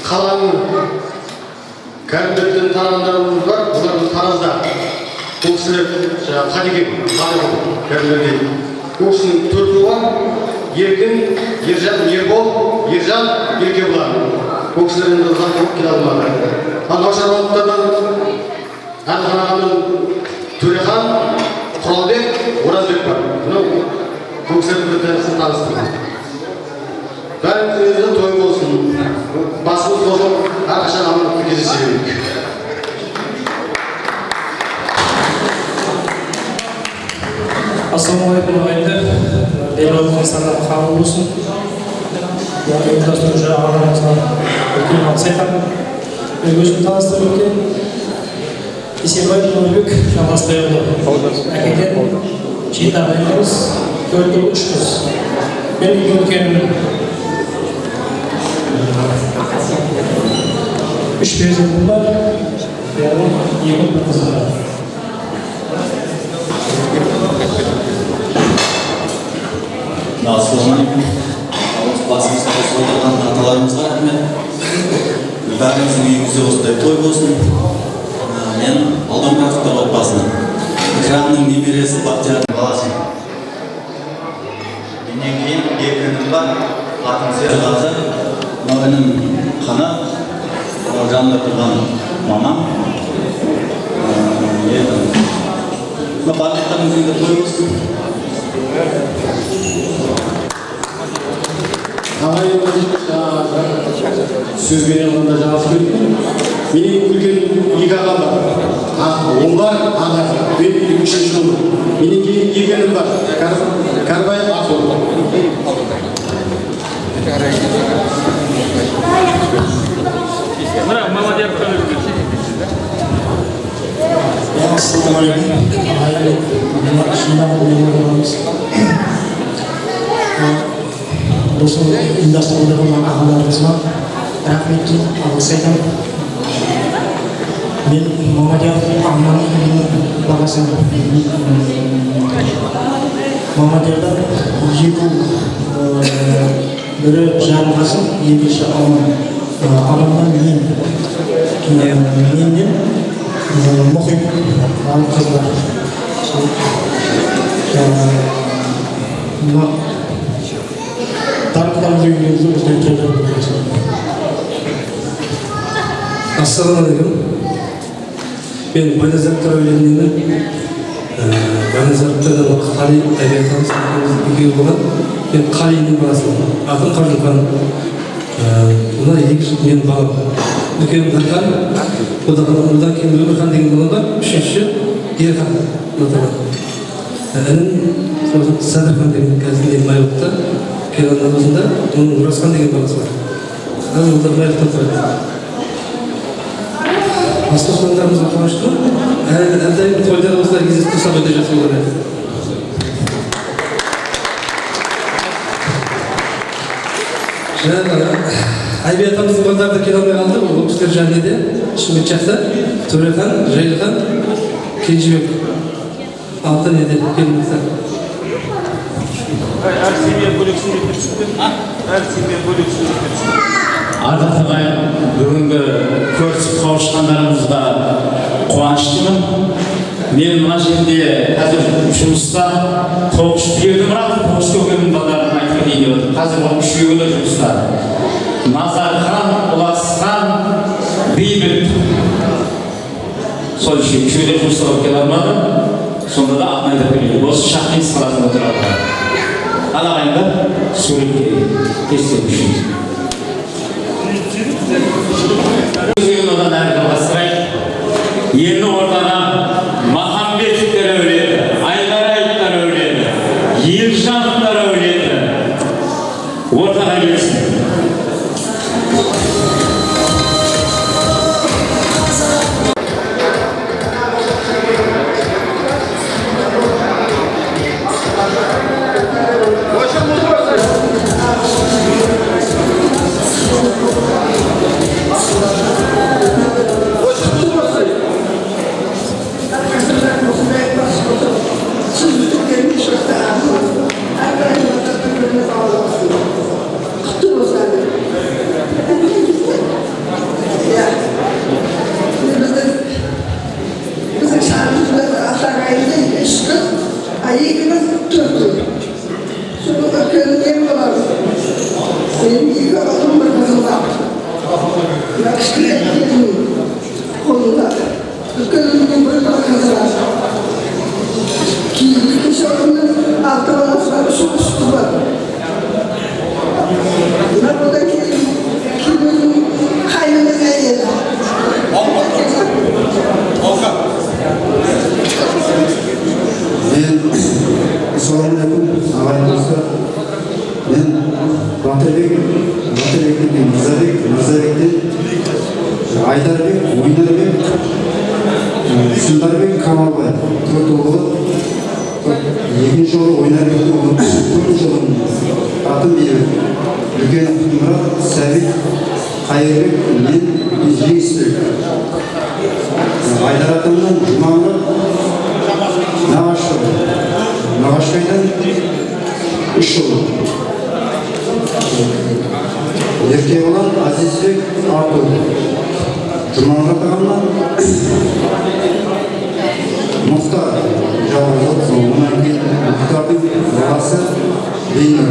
қаланың Кәрімбердіден тарағандарымыз бар, олардың Таразда. Бұл кісілер Қадекең, Кәрімбердіден. Бұл кісінің төрті бар, Еркін, Ержан, Ербол, Ержан, Еркебұлан. Бұл кісілер енді ұзақ болып келе алмады. Ал Ошарбановтардан Әділхан ағаның Төрехан, Құралбек, Оразбек бар. Бұл кісілерді таныстырдым. Бәріміздің той болсын, басымыз қосып, әрқашан амандықта кездесе берейік. Ассалаумағалейкум ағайындар. Делал Қазақстаннан қабыл болсын. Ұйымдастырушы ағаларымызға үлкен алғыс айтамын. Өзім таныстырып өткен Есенбай Нұрбек Жамбасбайұлы. Әкеден 7 ағайындымыз, 4 ұл, 3 қыз. Мен үйге үлкенмін. 3 перзентім бар, яғни 2 ұл, 1 қызым бар. Ассалаумағалейкум. Басымызды қосып отырған аталарымызға рахмет. Бәріміздің үйімізде осындай той болсын. Мен Алдамұратовтар отбасының Ikramның немересі Бақтиярдың баласы. Менен кейін 2 інім бар. Атым Серғазы, мынау інім Қанат, жанында тұрған мамам. Барлықтарыңыздың үйінде той болсын. Сөзбен алғанда жаңасы көрдім. Менің үлкен 2 ағам бар. Ол бар, аға, мен 3-ші ұлым. Менен кейін 2 інім бар. Карбай Ақыл. Осы ұйымдастырылған ағаларымызға рахмет алғыс айтамын. Мен Мамадияров Аманның баласымын. Мамадиярдан 2 ұл, бірі Жарылғасын, екінші Аман. Аманнан менен Мұхит алып қыздар. Ассалаумағалейкум. Мен Байназаров әулетінен Байназаровтардан Қали әбиятамыз екеуі болған. Мен Қалиның баласымын. Ақын Қажылхан. Мына 2 жыл менің балам. Үлкен Дархан, одан кейін Өмірхан деген балам бар. 3-ші Ерхан. Інім Садырхан деген қазір менің Майылықта. Келанның осында, оның Нұрасхан деген баласы бар. Қазір олар Майылықта тұрады. Басқа сондарымызға қуанышты. Әрдайым тойдар осылай кездесіп тұрсам өте жақсы болар еді. Жаңағы әйбиятамыздың балдары да келе алмай қалды. Ол кісілер жанында Шымкент жақта Төрехан, Жайлыхан, Кенжебек. Алты неде келіңіздер. Әр семья бөлексін деп түсінді. Әр семья бөлексін деп түсінді. Ардақты ағайын, бүгінгі көрісіп қауышқандарымызға қуаныштымын. Мен мына жерде қазір жұмыста тоғыш бердім бірақ тоғыш өгемнің балаларын айтып кетейін деп отыр. Қазір 3 өгелер жұмыста. Назархан, Ұласхан, Бейбіт. Сол үшеулер жұмыста болып келе алмады. Сонда да атын айтып берейін. Осы Шахтинск қаласында тұрады. Ал ағайындар суретке кестіріп үшіміз. Өзгеген одан әрі жалғастырайық. Енді ортаға Махамбетовтер әулеті, Айдарайыптар әулеті, Елжан кішкене келіннің қолында үлкенінің бір қызы екінші орынның алты баласына үш қызы бар. Мына одан кейін қайнының әйелі. Мен ассалаумағалейкум ағайындастар. Мен Батырбектен Мырзабектен Айдарбек, Ойнарбек, Сындарбек, Камалбай. Төрт ұлы. Екінші ұлы Ойнарбектің ұлы, төртінші ұлының атын беріп, үлкен Мұрат, Сәбит, Қайырбек, мен Жеңісбек. Айдар атамнан Жұмамұрат, Нағашбайдан үш ұлы. Еркебұлан Азизбек алты ұлы. Жұмамұрат ағамнан Мұхтар жауыз ұлы. Онан кейін Мұхтардың баласы Бейнұр.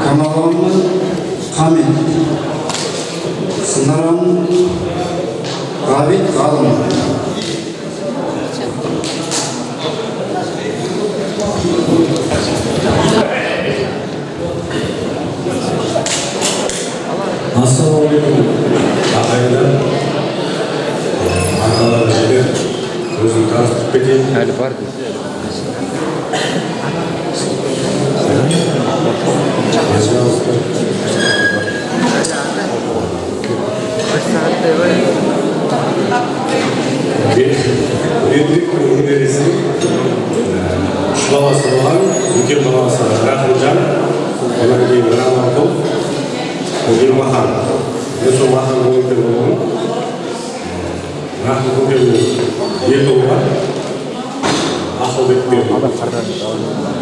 Камал ағамнан Хамид. Сынар ағамнан Ғабит Ғалым. Ассалаумағалейкум ағайындар, аталар жігер, өзім таныстырып кетейін. Әлі бар дейді. Бендік университетінің үш баласы болған, үлкен баласы Рахымжан, одан кейін Раманқұл, Ogil Mahan, eso Mahan muy perdón. Mahan muy perdón. Dia keluar, aku betul.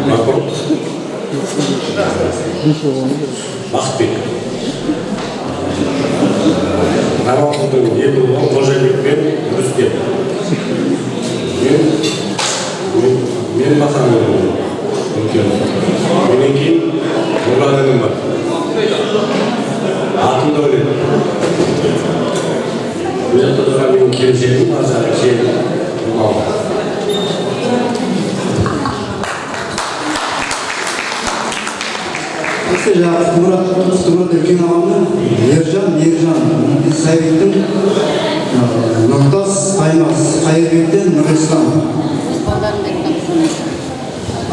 Makro, bakti. Nama untuk dia keluar, boleh betul, terus dia. Min Mahan mungkin. Ini mulai dengan Atın da öyle. Güzel tutulan benim kimseyim, azar şey. Kısaca Murat Erken ağamın Ercan, Saybek'ten Nurtas, Kayırbek'ten Nuristan.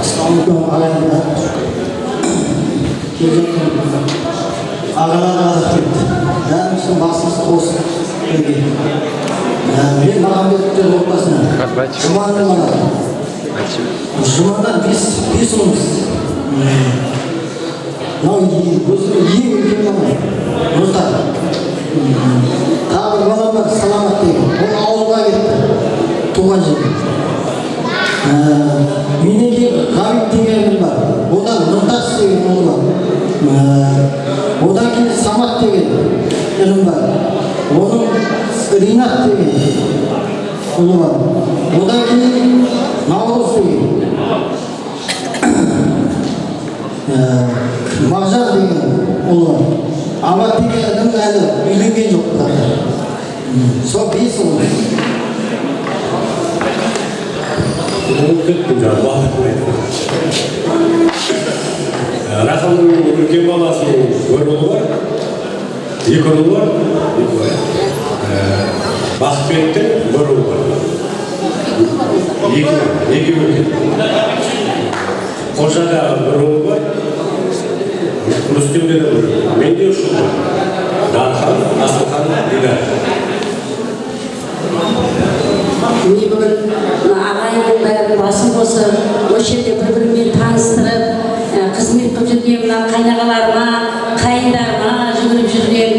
Assalamualaikum ағайындар. Ағаларға рахмет. Бәріміздің басымыз қосып бірге. Мен Мағамбеттер отбасына Жұманның ана. Жұманнан бес ұлымыз. Мынау ең үлкен маған Нұртар. Тағы балам бар Саламат деген. Ол ауылға кетті. Туған жерге. Менен кейін Ғабит деген бар. Одан Нұртас деген ұлы бар. Одан кейін Самат деген ілім бар. Оның Ринат деген ұлы бар. Одан кейін Наурыз деген. Мағжан деген ұлы бар. Амат деген ілім әлі үйленген жоқ. Сол бес ұлы. Рахымның үлкен баласының бір ұлы бар, екі ұлы бар, Бақытбектің бір ұлы бар. Екі үлкен. Қожада бір ұлы бар, Рүстемде де бір ұлы. Менде үш ұлы бар. Дархан, Асылхан, Дидар. Мен бүгін ағайынның бәрін басын қосып, осы жерде бір-бірімен таныстырып, қызмет қылып жүрген мына қайнағаларыма, қайындарыма жүгіріп жүрген,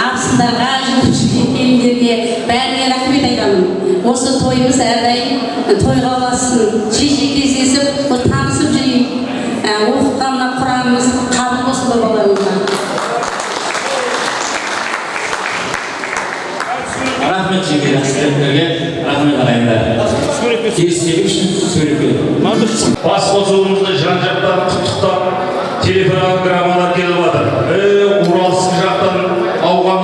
абысындарға жүгіріп жүрген келіндерге бәріне рахмет айтамын. Осы тойымыз әрдайым тойға ұлассын, жиі кездесіп, танысып жүрейік. Оқытқан мына Құранымыз қабыл болсын балаларымызға. Рахмет жеке студенттерге, рахмет ағайындар. Келіссек үшін сөйлеп Бас қосуымызды жан-жақтан құттықтап, телефонограммалар келіп жатыр. Уралск жақтан ауған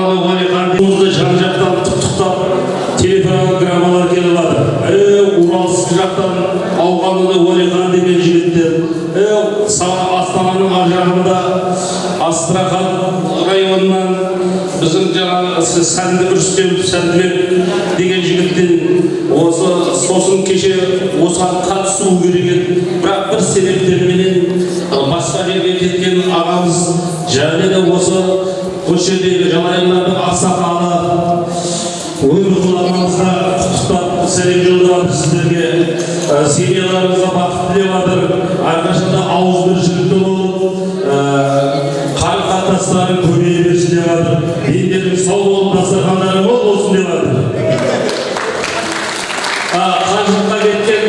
Астананың ар жағында Астрахан районынан біздің жаңағы Сәндібек деген жігіттен сосын кеше осыған қатысу керек еді, бірақ бір себептерменен басқа жерге кеткен ағамыз және де осы жердегі жанайымдардың ақсақалы өмірқұл ағамызға құттықтап сәлем жолдап сіздерге семьяларыңызға бақыт тілеп жатыр. Әрқашанда ауызбіршілікті болып қарым қатынастарын көбейе берсін деп жатыр. Елдерің сау болып дастархандары мол болсын деп жатыр. Қажылыққа кеткен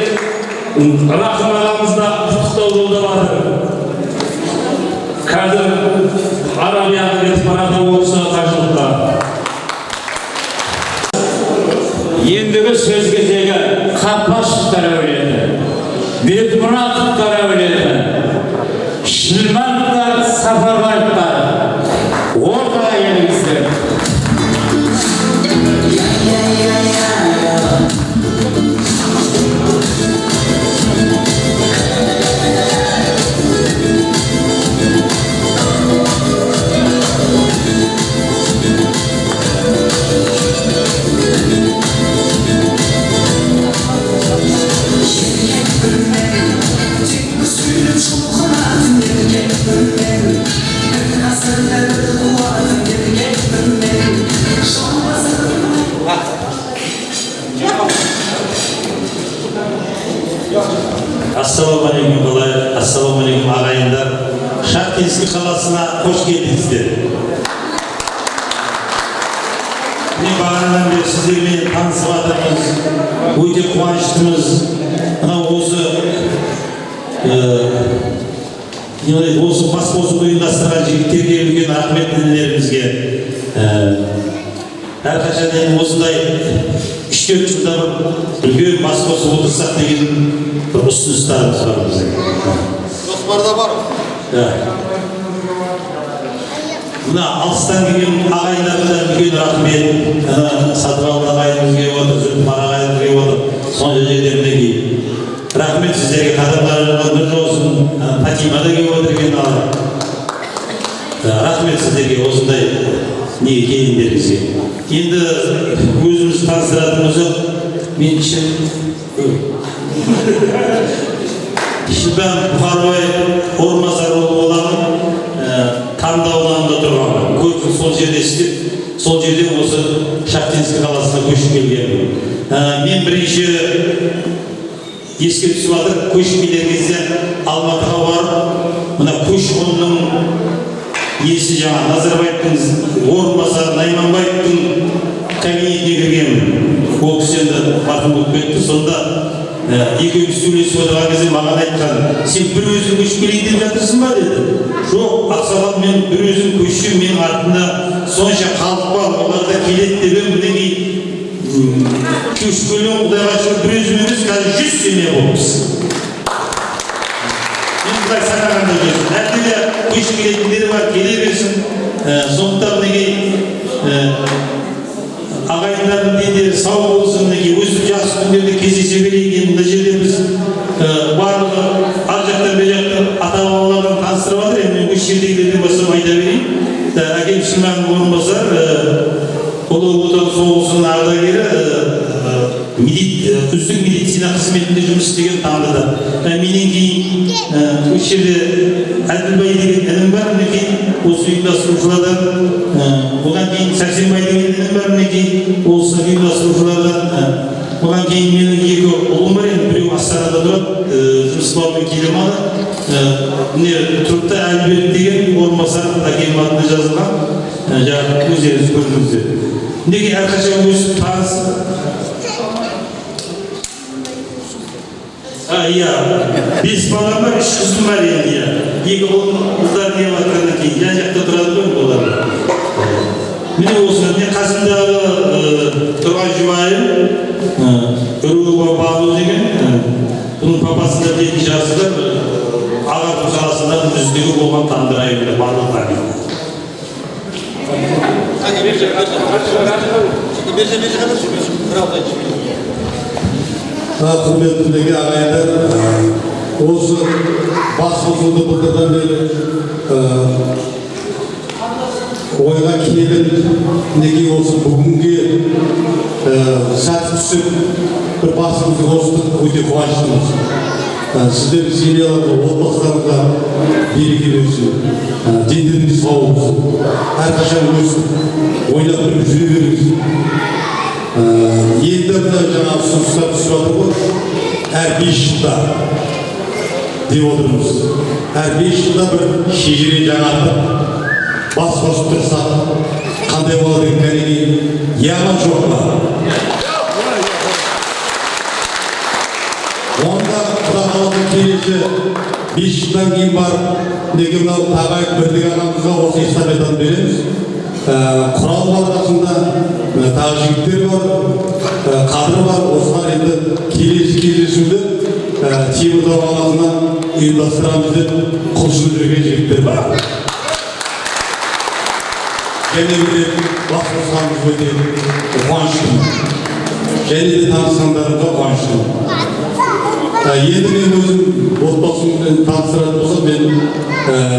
Рахым ағамызда құттықтау жолдап жатыр. Қазір Арабияға кетіп барады осы қажылыққа. Ендігі сөз кезегі Қаппашевтар әулеті, Бекмұратовтар әулеті, Шілмановтар, Сапарбаевтар, ортаға келіңіздер. Ассалаумағалейкум қалай, ассалаумағалейкум ағайындар. Шахтинский қаласына қош келдіңіздер. Мен бағанадан бері сіздермен танысып жатырмыз, өте қуаныштымыз. Осы басқосуды ұйымдастырған жігіттерге үлкен рахмет інілерімізге. Әрқашан осындай 3-4 жылда үлкен басқосып отырсақ деген бір ұсыныстарымыз бар біздің. Жоспарда бар. Мына алыстан келген ағайындарына үлкен рахмет. Сатыбалды ағайынымыз келіп отыр, Зүлпар ағайынымыз келіп отыр. Сонша жерден мінекей. Рахмет сіздерге, қадамдарыңыз бір жолсын. Фатима да келіп отыр екен алып. Рахмет сіздерге осындай неге келгендеріңізге. Енді өзіміз таныстыратын болсақ, мен Шілбан Бұхарбай орынбасар болып боламын. Таңдауларында тұрғанмын. Көп жыл сол жерде істеп, сол жерде осы Шахтинский қаласына көшіп келгенмін. Мен бірінші еске түсіп жатыр, көшіп келер кезде Алматыға барып, мына көші-қонның иесі жаңа Назарбаевтың орынбасары Найманбаевтың кабинетіне кіргенмін. Ол кісі енді марқұм болып кетті. Сонда екеуміз сөйлесіп отырған кезде маған айтқан, сен бір өзің көшіп келейін деп жатырсың ба деді. Жоқ, ақсақал, мен бір өзім көшсем, менің артында сонша халық бар, олар да келеді деп едім. Мінекей көшіп келген Құдайға шүкір бір өзім емес, қазір 100 семья болыппыз. Мен құдай сақтағанда жүрсін. Әлде көшіп келетіндері бар, келе берсін. Сондықтан мінекей ағайындардың дендері сау болсын, өсіп жақсы күндерде кездесе берейік. Мына жерде біз барлығы ар жақтан бер жақтан ата-бабалардан таныстырып жатыр. Енді мен осы жердегілерден бастап айта берейін. Әкем Сүлейменов орынбасар, ұлы отан соғысының ардагері, үздік медицина қызметінде жұмыс істеген Тамдыда. Менен кейін осы жерде Әділбай деген інім бар, мінекей осы ұйымдастырушылардан. Одан кейін Сәрсенбай деген інім бар, мінекей осы ұйымдастырушылардан. Одан кейін менің 2 ұлым бар, енді біреу Астанада тұрады, жұмыс бабымен келе алмады. Міне тұрыпта Әлбек деген орынбасар әкем атына жазылған. Жаңағы өздеріңіз көрдіңіздер. Неге әрқашан өсіп танысып? Иә, 5 балам бар, 3 қызым бар енді. 2 қыздар не батқаннан кейін жан жақта тұрады ғой олар. Міне осы не қасымдағы тұрған жұбайым Үргөбай Бағу деген, бұның папасында 7 жасы бар, Ағарту қаласында үздігі болған Тандыр айында барлықтар. Құрметті ағайындар, осы басқосуды былтырдан бері ойға келіп мінекей осы бүгінге сәт түсіп бір басымызды қостық, өте қуаныштымыз. Сіздердің семьяларда, отбасыларыңызға береке берсін, дендеріңіз сау болсын, әрқашан өстіп ойнап жүріп жүре беріңіз. Енді жаңа ұсыныстар түсіп жатыр ғой, әр 5 жылда деп отырмыз. Әр 5 жылда бір шежіре жаңартып, бас қосып тұрсақ, қандай болады екен кәнеки, яғат жоқ па? Онда құдағалардың келесі 5 жылдан кейін барып, неге мынау Тағайық Бірлік ағамызға осы эстафетаны береміз. Құрал бар арасында, тағы жігіттер бар, қадыр бар, осылар енді келесі кездесуді Теміртау қаласына ұйымдастырамыз деп құлшынып жүрген жігіттер бар. Және де бас қосқанымыз өте қуаныштымын. Және де танысқандарымға қуаныштымын. Енді мен өзім отбасыммен таныстыратын болсам, мен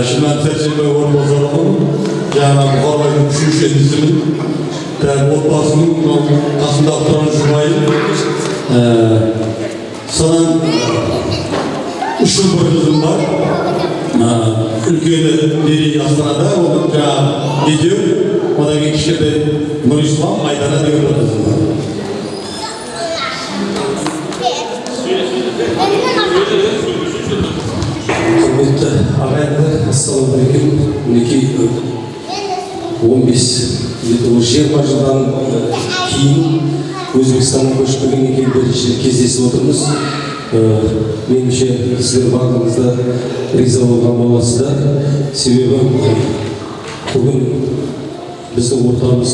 Шынар Сәрсенбай орынбасарымын. Жаңағы Бұқарбайдың 3-ші інісімін. Отбасымның қасында тұрған жұбайым. Содан 3 жыл бір қызым бар. Үлкені Мерей Астанада, оның жаңағы екеу, одан кейін кішкентай Нұрислам Айдана деген бір қызым бар. Құрметті ағайындар, ассалаумағалейкум. Мінекей 20 жылдан кейін Өзбекстанға көшіп келгеннен кейін бірінші кездесіп отырмыз. Меніңше сіздер барлығыңызда риза болған боласыздар. Себебі бүгін біздің ортамыз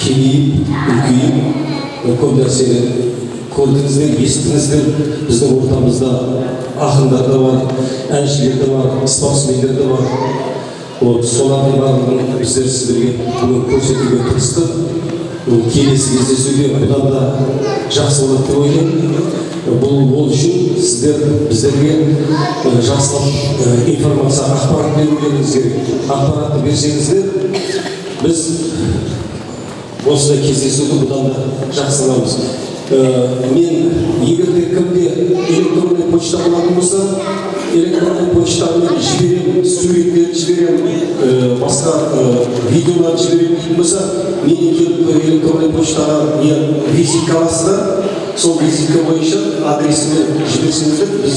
кеңейіп, үлкейіп, көп нәрсені көрдіңіздер, естіңіздер. Біздің ортамызда ақындар да бар, әншілер де бар, спортсмендер де бар. Солардың барлығын біздер сіздерге бүгін көрсетуге тырыстық. Келесі кездесуде бұдан да жақсы болады деп ойлаймын. Бұл үшін сіздер біздерге жақсылап информация, ақпарат берулеріңіз керек. Ақпаратты берсеңіздер, біз осындай кездесуді бұдан да жақсыламыз. Мен егерде кімде электронный почта болатын болса, электронный почтамен жіберем, суреттерді жіберем, басқа видеолар жіберем дейтін болса, мен келіп электронный почтаға визитка аласыздар, сол визитка бойынша адресімен жіберсеңіздер, біз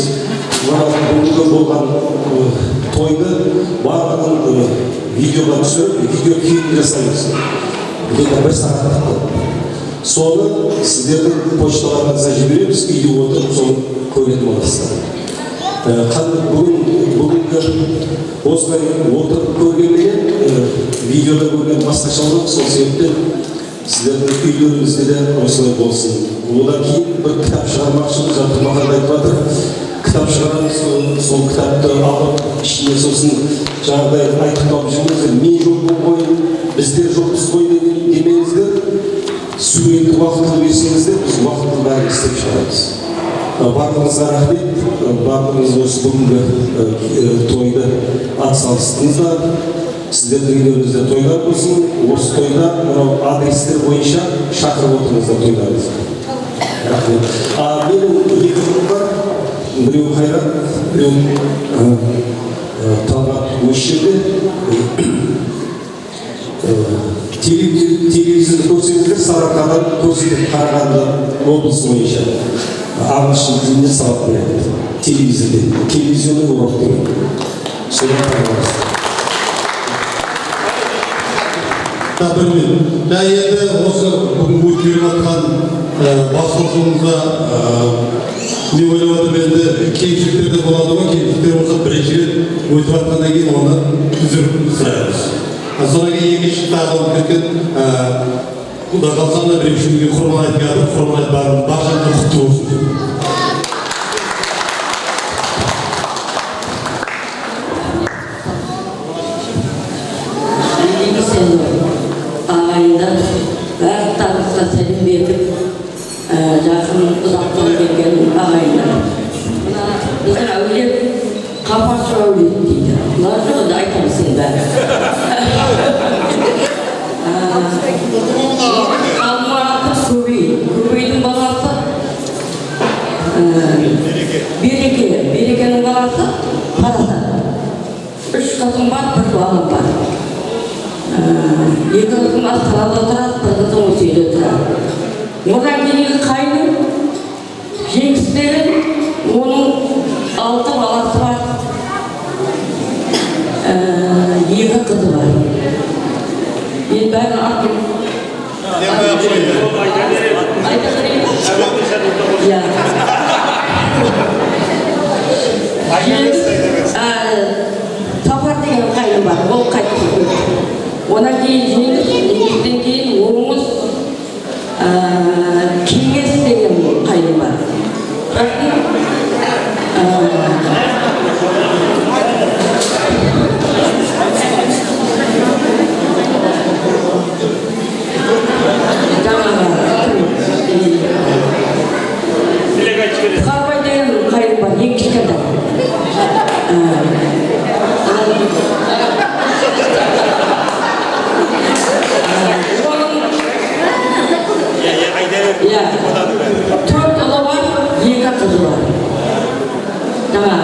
бүгінгі болған тойды барлығын видеоға түсіріп, видео фильм жасаймыз. Где-то 1 сағаттық. Соны сіздердің почталарыңызға жібереміз, үйде отырып, соны көретін боласыздар. Бүгінгі осылай отырып көргенде, видеода көрген басқаша болады, сол себептен сіздердің үйлеріңізде де осылай болсын. Одан кейін бір кітап шығармақшымыз, жатыр маған айтып жатыр. Кітап шығарамыз, сол кітапты алып, ішіне сосын жаңағыдай айтып тауып жүрмеңіздер, мен жоқ болмайын, біздер жоқпыз ғой демеңіздер. Суретті уақытылы берсеңіздер, біз уақытылы бәрін істеп шығарамыз. Барлығыңызға рахмет, барлығыңыз осы бүгінгі тойды атсалыстыңыздар. Сіздердің үйлеріңізде тойлар болсын, осы тойда адрестер бойынша шақырып отырыңыздар тойларыңызға. Рахмет. Менің 2 қызым бар, біреу Қайрат, біреу Талғат осы жерде. Телевизорды көрсеңіздер, Сарыарқадан көрсетіп Қарағанды облысы бойынша ағылшын тілінде сабақ береді. Телевизорден, телевизионный урок деген. Содан қарағанды. Енді осы бүгін өткен жатқан басқосуымызда не ойлап отырмын, енді кемшіліктер де болады ғой, кемшіліктер болса бірінші рет өтіп жатқаннан кейін оны үзіп сұраймыз. Содан кейін екінші тағы кеткен Құда қалсам да біреу үшін құрбан айтып жатыр, құрбан айт баршаңызға құтты болсын. Ағайындар барлықтарыңызға сәлем беріп, жақын ұзақтан келген ағайындар. Біздің әулие Kafası öyle değil. Bunlar da aytarsın ben. Kalmuratı Kubi'nin balası. Birike'nin balası Parasa. 3 kızım var, 1 balım var. 2 kızım Astral'da oturad, 1 kızım Usya'da oturad. Ondan keyin kaynım, Jengislerin, onun 6 balası var. 2 kızı var. Ben aklım. Ya. Tapar degen kaynım var, o kaçtı. Ondan keyin oğlumuz Kenges degen kaynım var. Karbay degen kaynım var, yekişkede. Ya, 4 oğlu var, 2 kızı var. Tamam,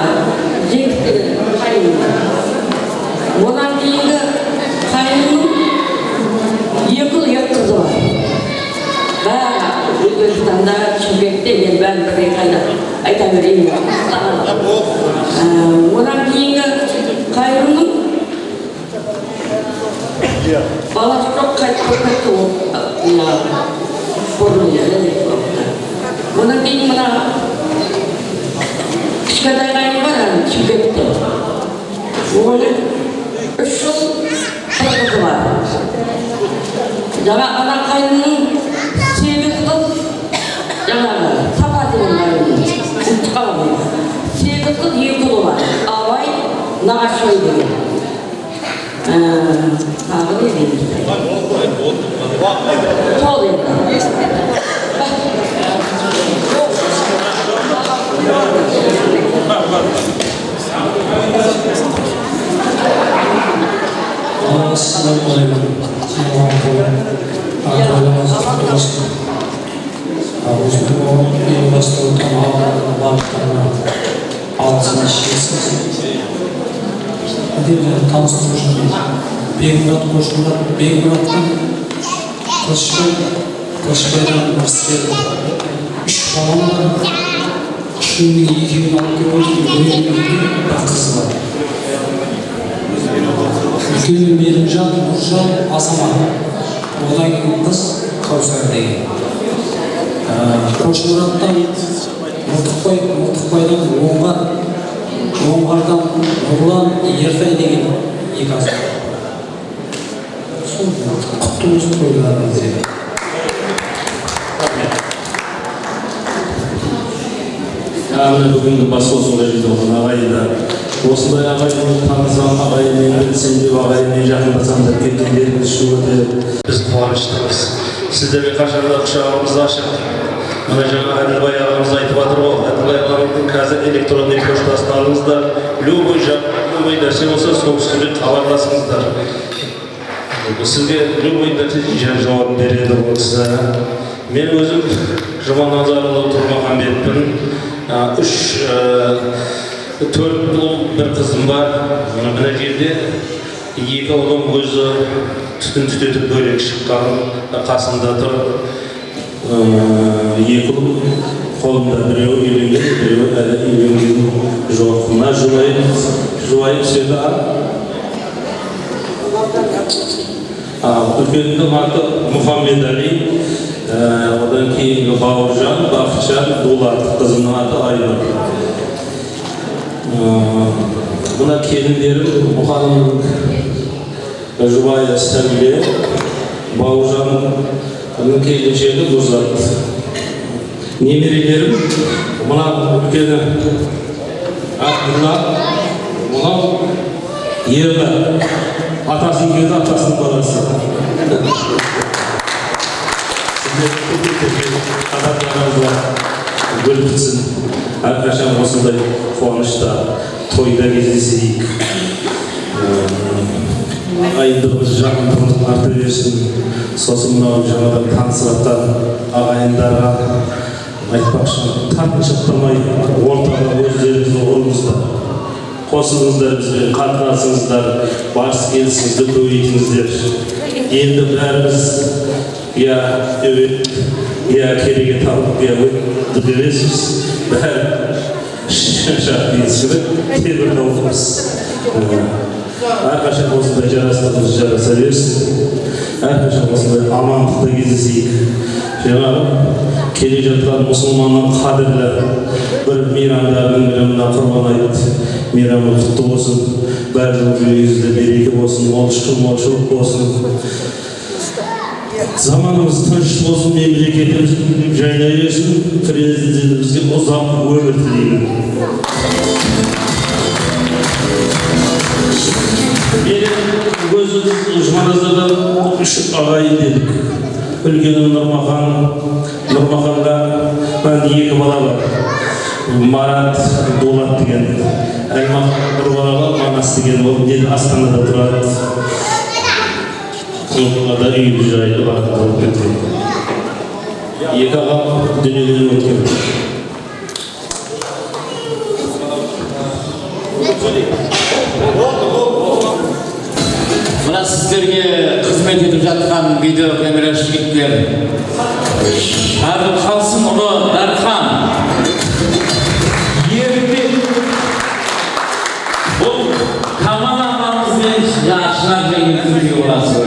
kaynım var. Ondan keyingi kaynımın 2 kızı var. Özbekistan'da Şükrük'te ben bir kayda ayta vereyim. Ondan keyingi kaynımın balası çok kaçtı. Ondan keyin bana kichkinaday kaynım var, Şükrük'te. Onun 3 yıl 1 kızı var. Жаңа ана қайнының 8 қыз, жаңағы Сапа деген қайнының, ұмытқанмын. 8 қыз, 2 ұлы бар. Абай, Нағашбай деген. Тағы не дейміз? Сол енді. Assalamualaikum. Үлкені Мейірімжан, Нұржан, Азамат. Одан кейін қыз Каусар деген. Қошмұраттан Мылтықбайдан Оңғар, Оңғардан Нұрлан, Ертай деген 2 азамат. Сол құтты болсын тойларыңыз еді. Бүгін басқосуға жиналған ағайындар. Осындай ағайынның танысам, ағайынмен білсем деп, ағайынмен жақындасам деп кеткендеріңіз үшін өте біз қуаныштымыз. Сіздерге қашанда құшағымыз ашық. Мына жаңа Әділбай ағамыз айтып жатыр ғой, Әділбай ағамыздың қазір электронный поштасын алыңыздар. Любой нәрсе болса, сол кісіге хабарласыңыздар. Сізге любой нәрсе жауап береді ол кісі. Мен өзім Жұман Назарұлы Тұрмағанбетпін. 4 ұлым, 1 қызым бар. Мына жерде 2 ұлым өзі түтін түтетіп бөлек шыққан, қасында тұр. 2 ұлым қолымда, біреуі үйленген, біреуі әлі үйленген жоқ. Мына жұбайым сөйді. Үлкендің аты Мұхаммедәли. Одан кейінгі Бауыржан, Бақытжан, Дулат, қызымның аты Айнұр. Мына келіндерім Мұханның жұбайы Сәлге, Бауыржанның келіншегі Нұрзат. Немерелерім мына үлкені Абдулла, мынау Ерді, атасының келді, атасының баласы. Қатарларыңызға бөліп түсін. Әрқашан осындай қуанышта тойда кездесейік. Ағайындығымыз, жақындығымыз арта берсін. Сосын мынау жаңадан танысыватқан ағайындарға айтпақшы, тартыншақтамай ортаға өздеріңізді ұрыңыздар. Қосылыңыздар, бізбен қатынасыңыздар, барыс келісіңізді көбейтіңіздер. Енді бәріміз кереге табып, өтті бересіз. Бәрі шақ дейсіз, тебір тауқымыз. Әрқашан осындай жарастығымыз жараса берсін. Әрқашан осындай амандықта кездесейік. Жаңағы келе жатқан мұсылманның қадірлі бір мейрамдардың бірі Құрбан айт мейрамы құтты болсын. Бәрінің жүрегіңізде береке болсын, молшылық болсын. Zamanımız tınç olsun, memleketimiz жайнай берсін. Президентімізге ұзақ өмір тілеймін. Менің өзіміз Жұманазарда 3 ағайын дедік. Үлкені Нұрмаханға мен 2 бала бар. Марат, Дулат деген. Әлмақ бір бала бар, Манас деген. Ол деді Астанада тұрады. Соңғада үйді жайлы бақыт алып кеткен. 2 ағам дүниеден өткен. Мына сіздерге қызмет етіп жатқан видеокамера жігіттер Шәріпқалсын ұлы Дархан, Ербек, бұл Камал ағамызбен шынар деген күнге оласы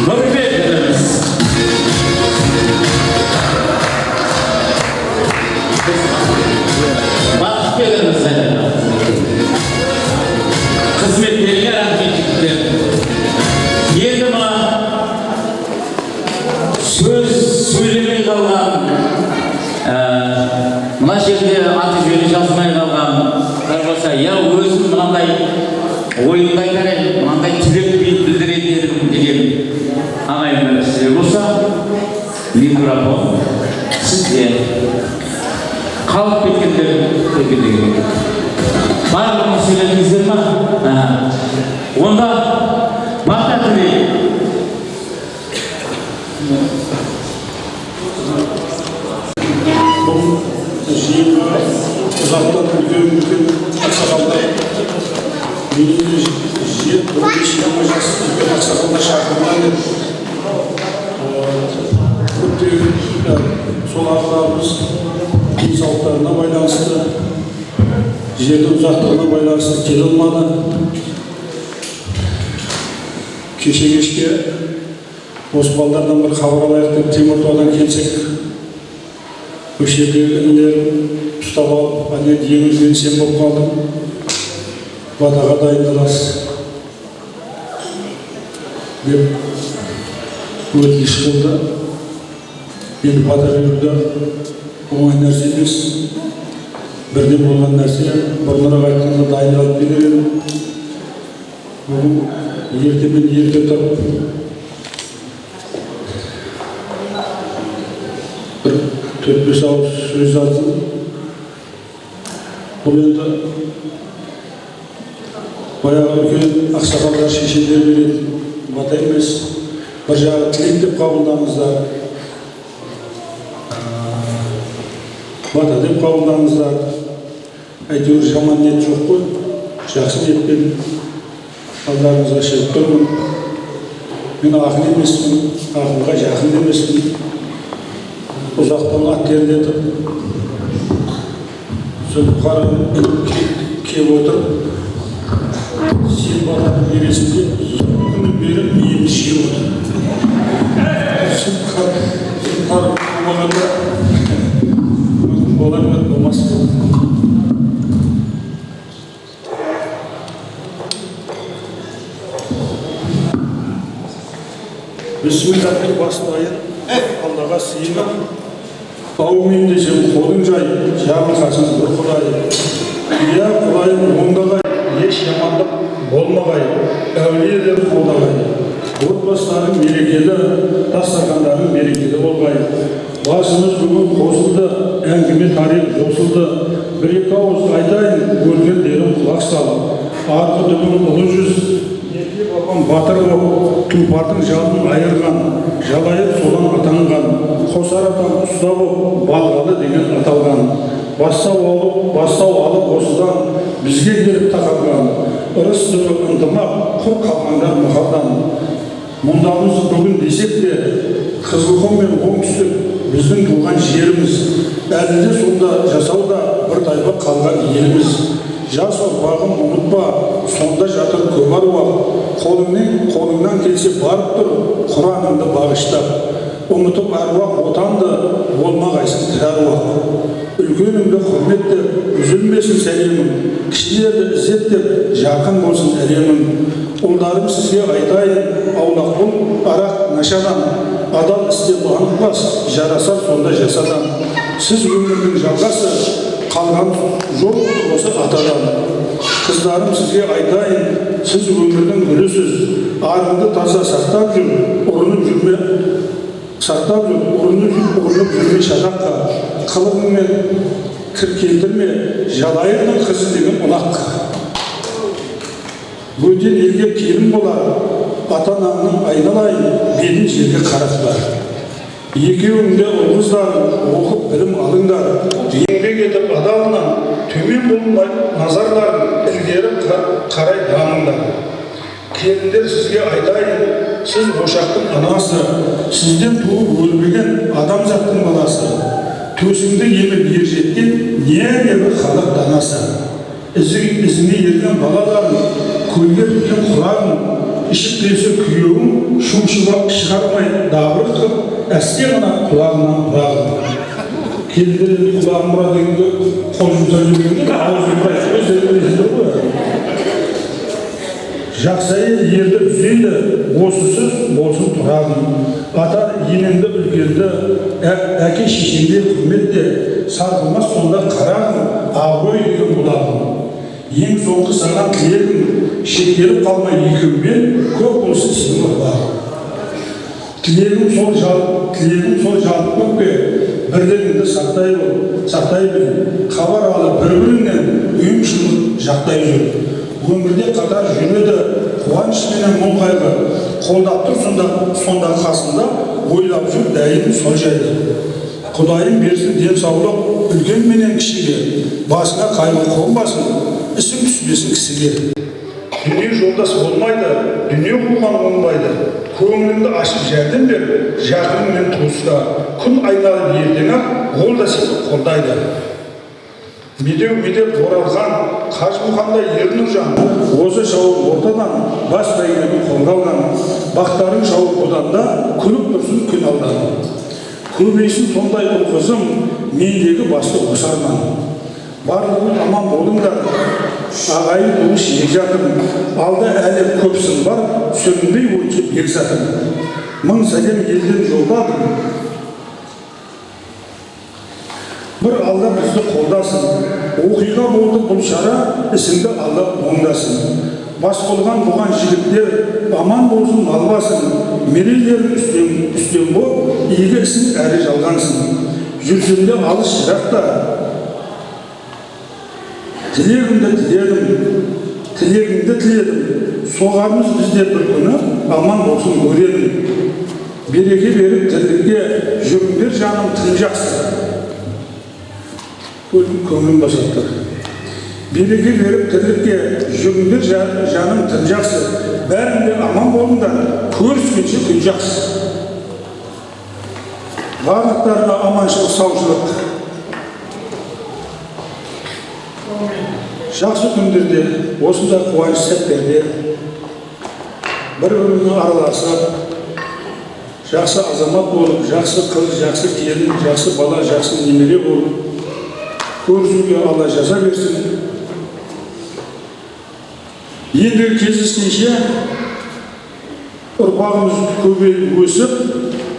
Нұрбек едіміз. Бақыт едіміз. Қызметтеріне рахмет жігіттер. Енді сөз сөйлемей қалған, мына жерде аты жөні жазмай қалған болса, өзім мынандай ойымды айтар едім, мынандай тілек білдіретін едім деген ағайындар сіздер болса, микрофон сізде. Қалып кеткендер барлығын сөйледіңіздер ма? Онда бақта тілейік. Бұл жиынға ұзақтан үлкен ақсақалдар, менің 15-20 жас үлкен ақсақалдар шақырған еді. Көптеген сол ағаларымыз денсаулықтарына байланысты, жердің ұзақтығына байланысты келе алмады. Кеше-кешке осы балдардан бір хабар алайық деп Теміртаудан келсек, осы жердегі інілерін ұстап алып, жеңілген сен болып қалдым, батаға дайындаласыз деп өтініш болды. Енді бата беруді оңай нәрсе емес, бірден болған нәрсе. Бұрынырақ айтқанда дайындалып келер едім. Бүгін ертемен ерте тұрып, бір 4-5 ауыз сөз жаздым. Бұл енді баяғы үлкен ақсақалдар, шешелер беретін бата емес, бір жағы тілек деп қабылдаңыздар, бата деп қабылдаңыздар. Әйтеуір жаман ниет жоқ қой, жақсы ниетпен алдарыңызға шығып тұрмын. Мен ақын емеспін, ақынға жақын емеспін. Ұзақтан ат тердетіп, сол бұқара кеп отырып, сен батаны бересің деп, күні беріп, миымды жеп отыр. Сен қар болғанда, болар ма, болмас болды. Бісмиллахи бастайын, Аллаға сыйынып, аумен десем қолың жай, жарылқасын бір құдай. Иә құдайым оңдағай, еш жамандық болмағай, әулиелер қолдағай. Отбасыларың берекелі, дастархандарың берекелі болғай. Basımız bugün qosıldı, әңгіме тарих жосылды. Bir-екі ауыз айтайын, көргендерім құлақ сал. Арқы дүбір ұлы жүз, неке бабам батыр боп, тұлпардың жалын айырған, жалайып солан атанған, қосар атан ұста боп, балғалы деген аталған. Бастау алып осыдан бізге келіп тақалған. Ырыс түбі ынтымақ, құр қалғандар мұхардан. Мұндамыз бүгін десек те, Қызылқұм мен оңтүстік біздің туған жеріміз. Әлі де сонда жасауда бір тайпа қалған еліміз. Жас ұрпағын ұмытпа, сонда жатыр көп аруақ. Қолыңнан келсе барып тұр, Құраныңды бағыштап. Ұмытып аруақ отанды, болмағайсың тірі аруақ. Үлкеніңді құрметтеп, үзілмесін сәлемің. Кішілерді ізеттеп, жақын болсын әлемің. Ұлдарым сізге айтайын, аулақ бұл арақ нашадан. Адам істеп анықпас, жарасар сонда жасадан. Сіз өмірдің жалғасы, қалған жол осы атадан. Қыздарым сізге айтайын, сіз өмірдің гүлісіз. Арыңды таза сақтап жүр, ұрынып жүрме шатаққа. Қылығыңмен кір келтірме, жалайырдың қызы деген ұлаққа. Бөтен елге келін болар, ата-анаңның айналайын, бетін жерге қаратпар. Екеуіңде ұл-қыздарың оқып білім алыңдар. Еңбек етіп адалынан төмен болмай назарларын ілгері қарай дамыңдар. Келіндер сізге айтайын, сіз ошақтың анасы, сізден туып өлмеген адамзаттың баласы. Төсіңді еміп ер жеткен не бір халық данасы. Ізіңе ерген балаларын, көлге түкен құрағын, ішіп келсе күйеуің, шум шығармай дабыр қып, әсте ғана құлағынан бұрағын. Келдер құлағын бұра дегенде қол жұмса жүргенде, ауызын бұрайды, өздері білесіздер ғой. Жақсы әйел ерді үзейді, осы сөз болсын тұрағын. Ата енеңді үлкенді, әке шешеңде құрметте, сарқылмас сонда қарағын, абырой деген бұлағын. Ең соңғы саған тілегім, шектеліп қалмай екеумен көп болсын сенің ұрпағың. Тілегім сол жалып көкке, бірлігіңді сақтай біл. Хабар алып бір-біріңнен үйім шынын жақтай жүр. Өмірде қатар жүреді, қуаныш менен мұң қайғы. Қолдап тұр сонда қасында, ойлап жүр дәйім сол жайды. Құдайым берсін денсаулық үлкен менен кішіге, басына қайғы қонбасын, ісің түспесін кісіге. Дүние жолдас болмайды, дүние қуған оңбайды. Көңіліңді ашып жәрдем бер, жақын мен туысқа. Күн айналып ертең-ақ, ол да сені қолдайды. Медеу оралған, Қажымұқандай Ернұржан, осы шауып ортадан, бас бәйгенің қоңғалған. Бақтарың шауып оданда, күліп тұрсын күн алдан. Көбейсін сондай ұл қызым, мендегі басты осы арман. Барлығын аман болыңдар, ағайын туыс ек жатыр. Алда әлі көпсін бар, сүрінбей өтіп ек жатыр. Мың сәлем елден жолдап, бір алда бізді қолдасын. Оқиға болды бұл шара, ісіңді алда оңдасын. Бас болған бұған жігіттер, аман болсын албасын. Мерейлерін үстем бол, игі ісің әрі жалғансын. Жүрсемде алыс жырақта, тілегімді тіледім. Соғармыз бізде бір күні, аман болсын көрелім. Береке беріп тірлікке, жүріңдер жаным тіл жақсы. Көңілім басаттыр. Береке беріп тірлікке, жүріңдер жаным тіл жақсы. Бәрінде аман болыңдар, көріскенше күн жақсы. Барлықтарына аманшылық, саушылық. Жақсы күндерде, осында қуаныш сәттерде бір-біріне араласып, жақсы азамат болып, жақсы қыз, жақсы келін, жақсы бала, жақсы немере болып, көрісуге Алла жаза берсін. Енді кездескенше ұрпағымыз көбейіп өсіп,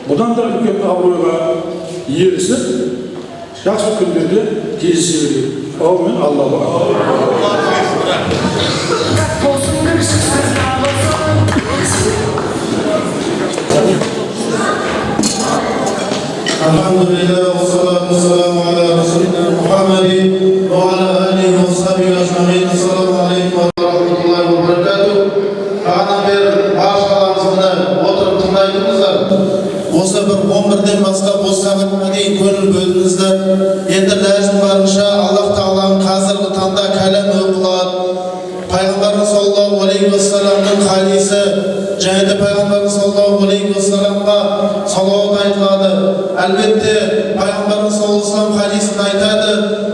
бұдан да үлкен абыройға ерісіп, жақсы күндерде кездесе берейік. Amin. Allah'a Alhamdulillah, wassalatu wassalamu ala rasulina Muhammadin wa ala alihi wa sahbihi ajma'in. Assalamu alaikum wa rahmatullahi wa barakatuh. Ағана бер баршаларыңызды отырып тыңдайтыныздар. Осы бір 11-ден бастап осы сағатқа дейін көңіл бөлдіңіздер. Енді ләжім барынша Аллах Тағаланың қазіргі таңда кәлем оқылады. Пайғамбарымыз саллаллаху алейхи уассаламның хадисі және де пайғамбарымыз саллаллаху алейхи уассаламға салауат айтылады. Әлбетте пайғамбарымыз саллаллаху алейхи уассалам хадисінде айтады: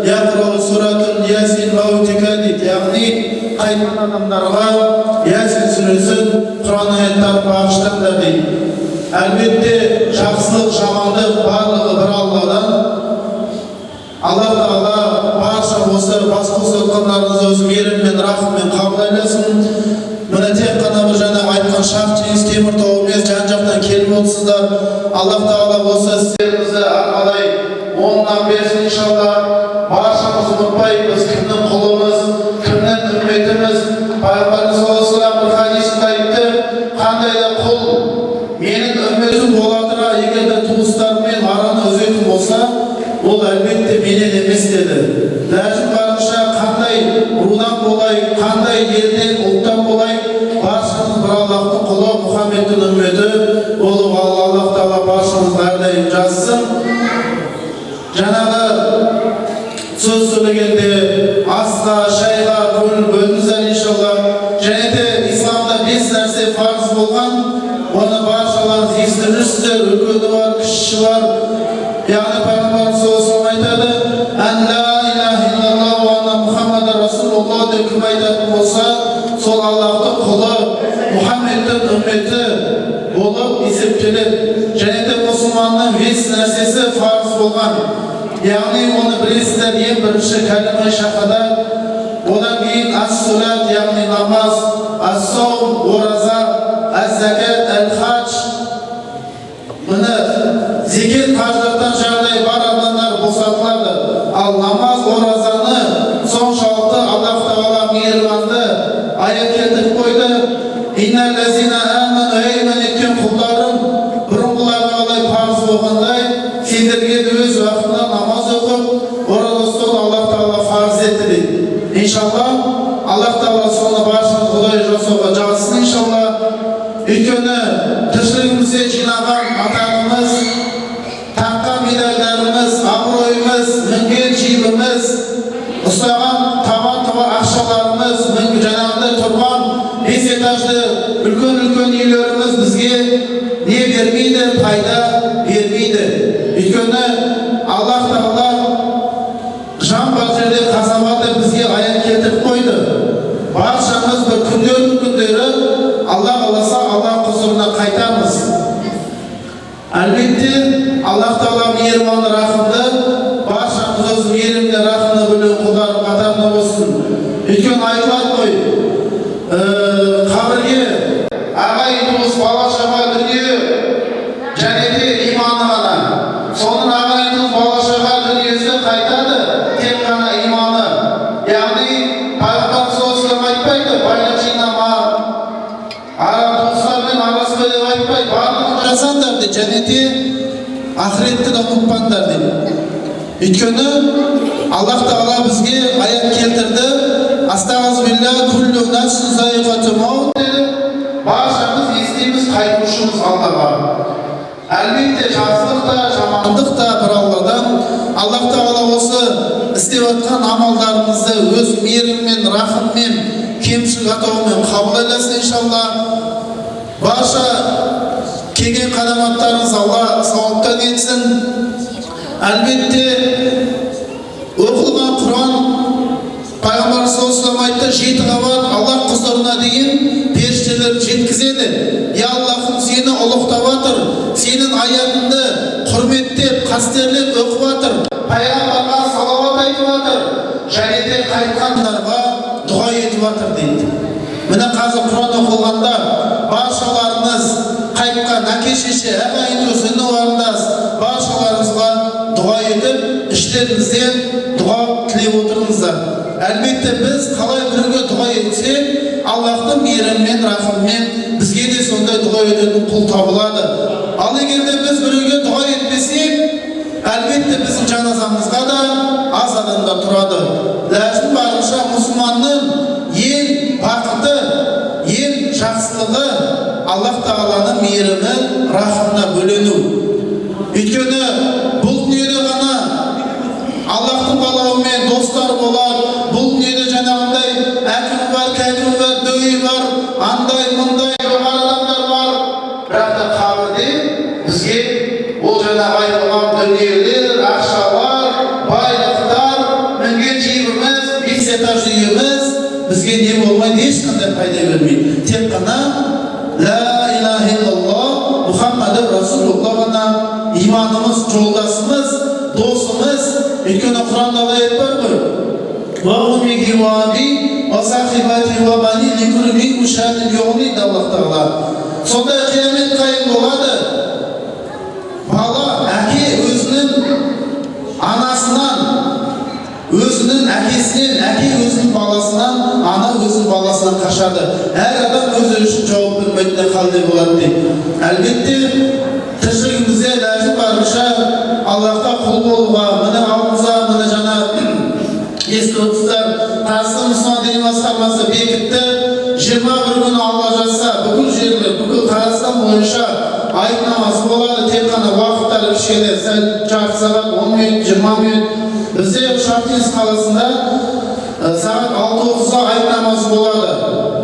"Яқрау суратул Ясин маутика" дейді. Яғни қайтқан адамдарға Ясин сүресін, Құран аяттарын бағыштаңдар дейді. Әлбетте жақсылық, жамандық барлығы бір Алладан. Алла Тағала барша осы бас қосылғандарыңызды өз мейіріммен, рахыммен қабыл айласын. Міне тек қана бір жаңа айтқан шақ теңіз темір тау емес, жан-жақтан келіп отырсыздар. Алла Тағала осы істеріңізді арқалай оңынан берсін иншалла. Баршамыз ұмытпай, біз кімнің құлымыз, кімнің үмметіміз. Пайғамбарымыз саллаллаху алейхи вассалам бір хадисінде айтты: "Қандай да құл менің үмметім боладыра, егер де туыстарымен араны үзетін болса, ол әлбетте менен емес" деді. Ләжім барынша қандай рудан болай, қандай елден, ұлттан болай, баршамыз бір Аллахтың құлы, Мұхаммедтің үмметі болуға Аллах Тағала баршамызға әрдайым жазсын. Жаңағы сөз сөйлегенде асқа, шайға көңіл бөлдіңіздер иншалла. Және де исламда 5 нәрсе парыз болған, оны баршаларыңыз естіп жүрсіздер. Үлкені бар, кішісі бар. Яғни пайғамбарымыз саллаллаху алейхи вассалам айтады: "Ан ла илаха иллаллах ва анна Мухаммадан расулуллах" деп кім айтатын болса, сол Аллахтың құлы, Мұхаммедтің үмметі болып есептеледі. Және де мұсылманның 5 нәрсесі парыз болған. Яғни оны білесіздер, ең бірінші кәлима шахада, одан кейін ас-сулат, яғни намаз, ас-саум, ораза, аз-закат, әл-хадж. Міне зекет, қажылықтан жағдай бар адамдар босатылады. Ал намаз, оразаны соншалықты Аллах Тағала мейірбанды аят келтіріп қойды: "Иннал-лазина аману" иман еткен құлдарым бұрынғыларға алай парыз болғандай, сендерге де өз уақытында намаз оқып, ораза ұстауды Аллах Тағала парыз етті дейді. Иншалла, Аллах Тағала соны баршамыз Құдай жасауға жазсын иншалла. Өйткені тіршілігімізде жинаған атағымыз, таққан медальдарымыз, абыройымыз, мінген жибіміз, ұстаған табан-таба ақшаларымыз, жаңағыдай тұрған 5 этажды үлкен-үлкен үйлеріміз бізге не бермейді, пайда бермейді. Өйткені Аллах Тағала жан бар жерде қазабады бізге аят келтіріп қойды. Баршамыз бір күндері Алла қаласа Алла құзырына қайтамыз. Әлбетте Аллах Тағала мейірбан рахымды, баршамыз өз мейірімді рахымды білген құлдар қатарында болсын. Өйткені айтылады ғой, қабірге ағай туыс, бала-шаға дүние және де иманы ғана. Соның ағай туыс, бала-шаға дүниесі қайтады, тек қана иманы. Яғни пайғамбар саллаллаху алейхи вассалам айтпайды: "Байлық жинама, туыстармен араласпай" деп айтпайды. Барлығын жасаңдар дейді, және де ақыретті де ұмытпаңдар дейді. Өйткені Аллах Тағала бізге аят келтірді: "Астағфируллах, күллу нафсин заиқатул маут" деді. Баршамыз естиміз, қайтушымыз Аллаға. Әлбетте жақсылық та, жамандық та бір Алладан. Аллах Тағала осы істеп жатқан амалдарымызды өз мейіріммен, рахыммен, кемшілік атауымен қабыл айласын иншалла. Барша келген қадаматтарыңыз Алла сауаптан етсін. Әлбетте оқылған Құран, пайғамбар саллаллаху алейхи вассалам айтты: 7 қабат Аллах құзырына деген періштелер жеткізеді. "Я Аллахым, сені ұлықтап жатыр, сенің аятыңды құрметтеп, қастерлеп оқып жатыр, пайғамбарға салауат айтып жатыр, және де қайтқандарға дұға етіп жатыр" дейді. Міне қазір Құран оқылғанда баршаларыңыз қайтқан әке-шеше, ағайын-туыс, іні-қарындас баршаларыңызға дұға етіп, іштеріңізден дұға тілеп отырыңыздар. Әлбетте біз қалай біреуге дұға етсек, Аллахтың мейірімімен, рахымымен бізге де сондай дұға ететін құл табылады. Ал егер де біз біреуге дұға етпесек, Әлбетте біздің жаназамызға да аз адамдар тұрады. Ләжім барынша мұсылманның ең бақыты, ең жақсылығы Аллах Тағаланың мейірімі, рахымына бөлену. Өйткені бұл дүниеде ғана Аллахтың қалауымен достар болады. Бұл дүниеде жаңағындай әкім бар, кәкім бар, дөй бар, андай, мұндай жоғары адамдар бар. Бірақ та қабірде бізге ол жаңағы айтылған дүниелер, ақшалар, байлықтар, мінген жейбіміз, бес этаж үйіміз бізге не болмайды, ешқандай пайда бермейді. Тек қана Ла илаха иллаллах Мұхаммад Расулуллах ғана иманымыз, жолдасымыз, досымыз. Өйткені Құранда аят бар ғой. Ва уммиги ва аби ва сахибати ва бани ликулли минхум шаһидун юғни дейді Аллах Тағала. Сондай қиямет қайым болады. Бала, әке өзінің анасынан, өзінің әкесінен, әке өзінің баласынан, ана өзінің баласынан қашады. Әр адам өзі үшін жауап бермейтін халде болады дейді. Әлбетте тіршілігімізде ләжім барынша Аллахқа құл болуға, міне алдымызға, міне жаңа ескі отырсыздар, Қазақстан мұсылман діни басқармасы бекітті. 21 күні Алла жазса, бүкіл жерлер, бүкіл Қазақстан бойынша айт намазы болады. Тек қана уақыттары кішкене, сәл жарты сағат, 10 минут, 20 минут. Бізде Шахтинск қаласында сағат 6:30-ға айт намазы болады.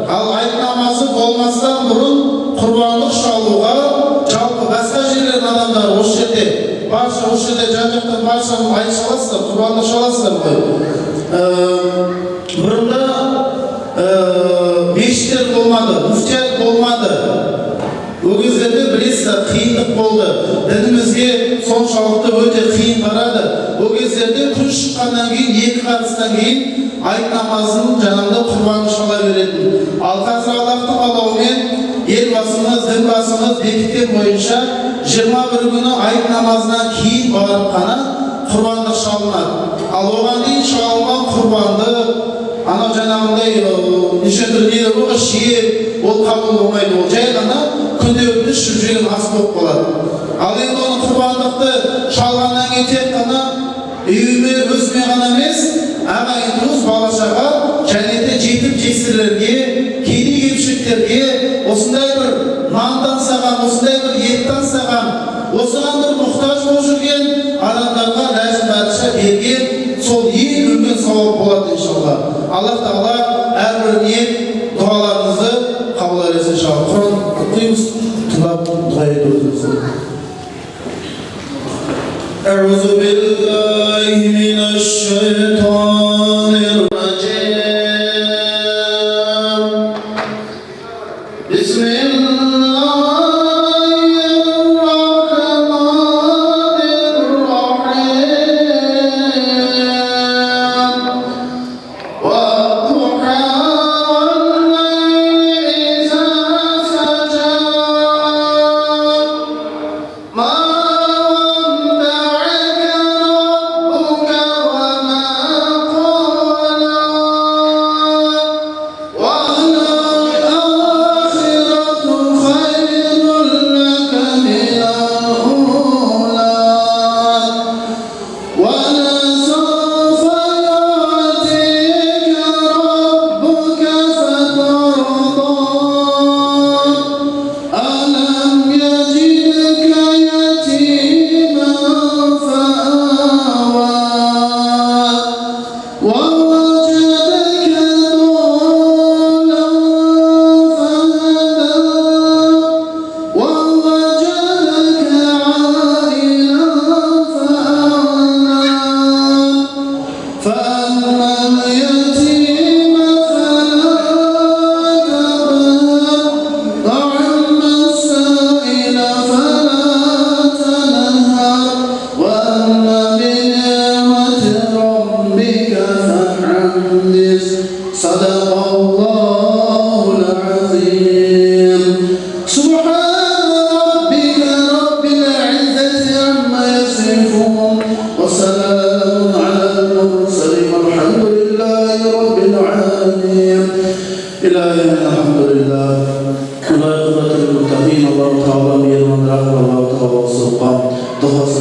Ал айт намазы болмастан бұрын құрбандық шалуға жалпы басқа жерлердің адамдары осы жерде, барша осы жерде жан-жақтан барша айт шаласыздар, құрбандық шаласыздар ғой. Бұрында мешіттер болмады, мүфтият болмады. Ол кездерде білесіздер, қиындық болды. Дінімізге соншалықты өте қиын қарады. Ол кездерде күн шыққаннан кейін, 2 қадыстан кейін айт намазын жаңағыда құрбан шала беретін. Ал қазір Аллахтың қалауымен елбасымыз, дінбасымыз бекіткен бойынша 21 күні айт намазынан кейін барып қана құрбандық шалынады. Ал оған дейін шалынған құрбанды ана жаңағындай неше түрлі руға шие ол қабыл болмайды. Ол жай ғана күнде өтініш жүрген ас болып қалады. Ал енді оны құрбандықты шалғаннан кейін тек қана үйіме, өзіме ғана емес, ағайын туыс, бала-шаға, және де жетім жесірлерге, кедей-кепшіктерге, осындай бір нандан саған, осындай бір еттен саған, осыған бір мұқтаж болып жүрген адамдарға ләжім барынша берген, сол ең үлкен сауап болады иншалла. Аллах Тағала әрбіріне дұғаларыңызды қабыл етсін иншалла. Құран оқимыз, тыңдап дұға етуіміз. أعوذ بالله من الشيطان الرجيم. بسم الله الرحمن الرحيم. والضحى والليل إذا سجى ما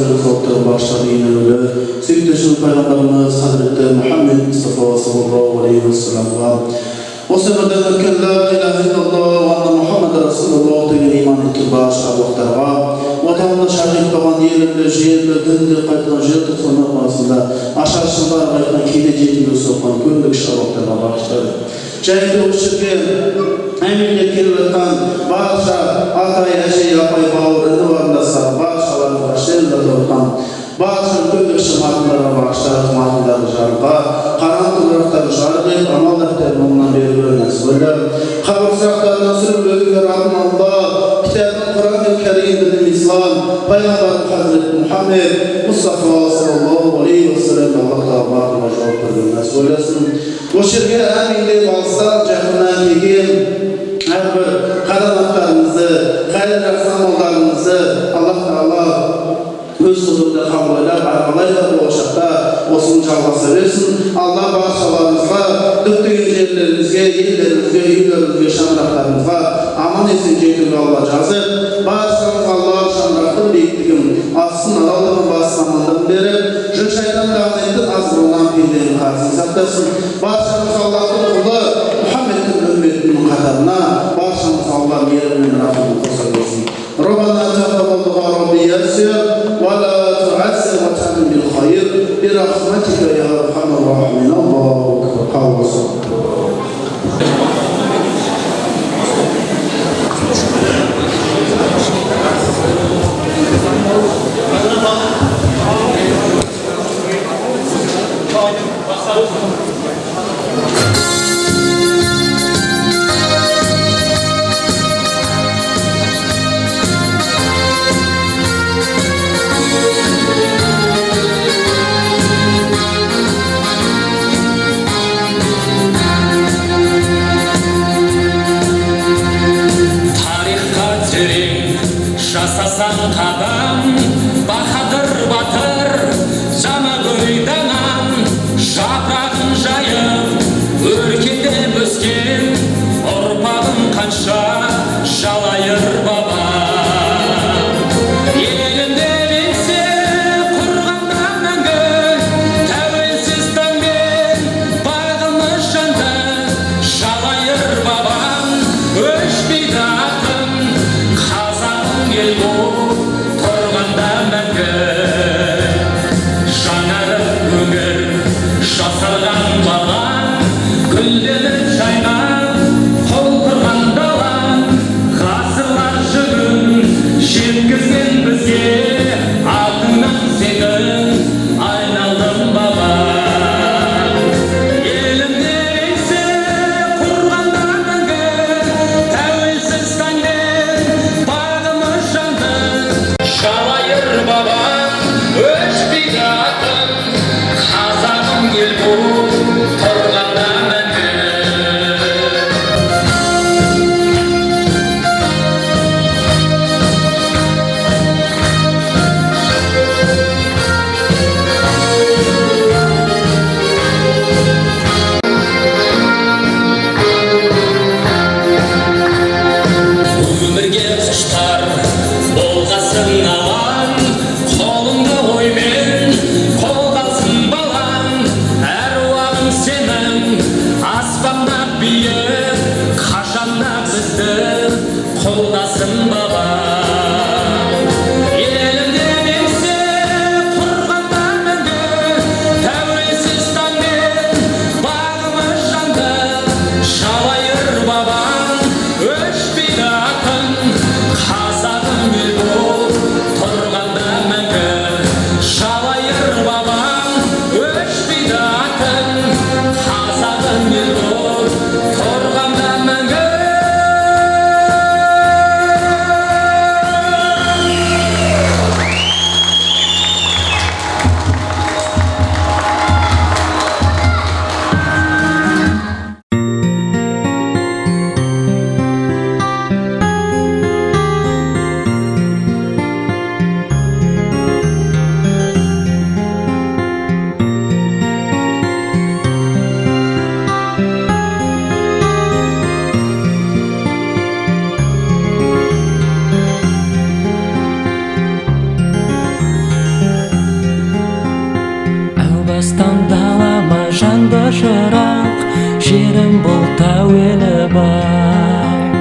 başlarını korktuğu başladı yine öyle. Sevgili Peygamberimiz Hazreti Muhammed Mustafa sallallahu aleyhi ve sellem var. O sebepten erken la ilahe illallah ve anna Muhammed Resulullah diye iman ettik başka vaktarga. Vatanında şahit olan yerinde, jiyerinde, dinde, kayıtlan jiyerinde sonuna arasında aşağı şunlar kayıtlan kide jetinde sokan gündük şahvatlarına başladı. Şahit oluşurken eminde kirletkan başa atay eşe yapay bağırını varındasa başalarını başlarında doğrudan başın gündük şımartlara başlar matınları jarıqa karanlık ıraqları jarıqayıp amal defterini ondan beri bölünen söyler. Kabırsaqlarına sürülüğü Rabbim Allah kitabın Kur'an-ı Kerim dedim İslam Peygamber Hazreti Muhammed Mustafa sallallahu aleyhi ve sellem Allah'ta Allah'ta cevap verdiğine söylesin. O şirke eminde balsa cehenneme gidin. Her bir kadanatlarınızı, hayır raksamallarınızı Allah Teala öz huzurunda kabul eder, arkalayla bu oşakta olsun çalgası versin. Allah bağışçalarınızga, döktüğün yerlerinizge, yerlerinizge, yüllerinizge, şanraklarınızga aman etsin cekirli Allah cazı. Bağışçalarınız Allah'a şanraktın beyitliğim, aslında Allah'ın bağışçalarından beri, jün şeytan dağınaydı az olan bildiğin karşısını saklasın. Bağışçalarınız Allah'ın kulu, Muhammed'in ümmetinin kadarına, bağışçalarınız Allah'ın yerinin Rabbinin kosa versin. ربنا تقبل دعاء ربي يسر ولا تعسر وتمم بالخير برحمتك يا ارحم الراحمين الله اكبر قال وصل Жасасан қадам, бахадыр батыр, жаны гүлданған, жапырағын жайып, өркендеп өскен, ұрпағын қанша жалайыр баба. Елінде менсе құрғанда мәңгі, тәуелсіз таңмен бағымыз жанды, жалайыр бабам, өшпейді атым, ел боп тұрғанда мәңгі жаңарып өңір жасарған баған гүлденіп жайнап құлпырған далам ғасырлар жүгін жеткізген бізге атыңнан сенің айналдым баба. Елімде менсе құрғанда мәңгі тәуелсіз таңмен жалайыр бабам, өшпейді атым, қазағым ел болып тұрғанда мәңгі. Өмірге құштар болғасын алаң, қолыңды оймен қолдасын балаң, әруағың сенің аспанда биік, қашанда бізді қолдасын бабам. Елімде менсе құрғанда мәңгі, тәуелсіз таңмен бағымыз жанды, жалайыр бабам, өшпейді атың, қазағым ел боп тұрғанда мәңгі. Жалайыр бабам, өшпейді атың, қазағым жашырақ жерім бұл тәуелі бай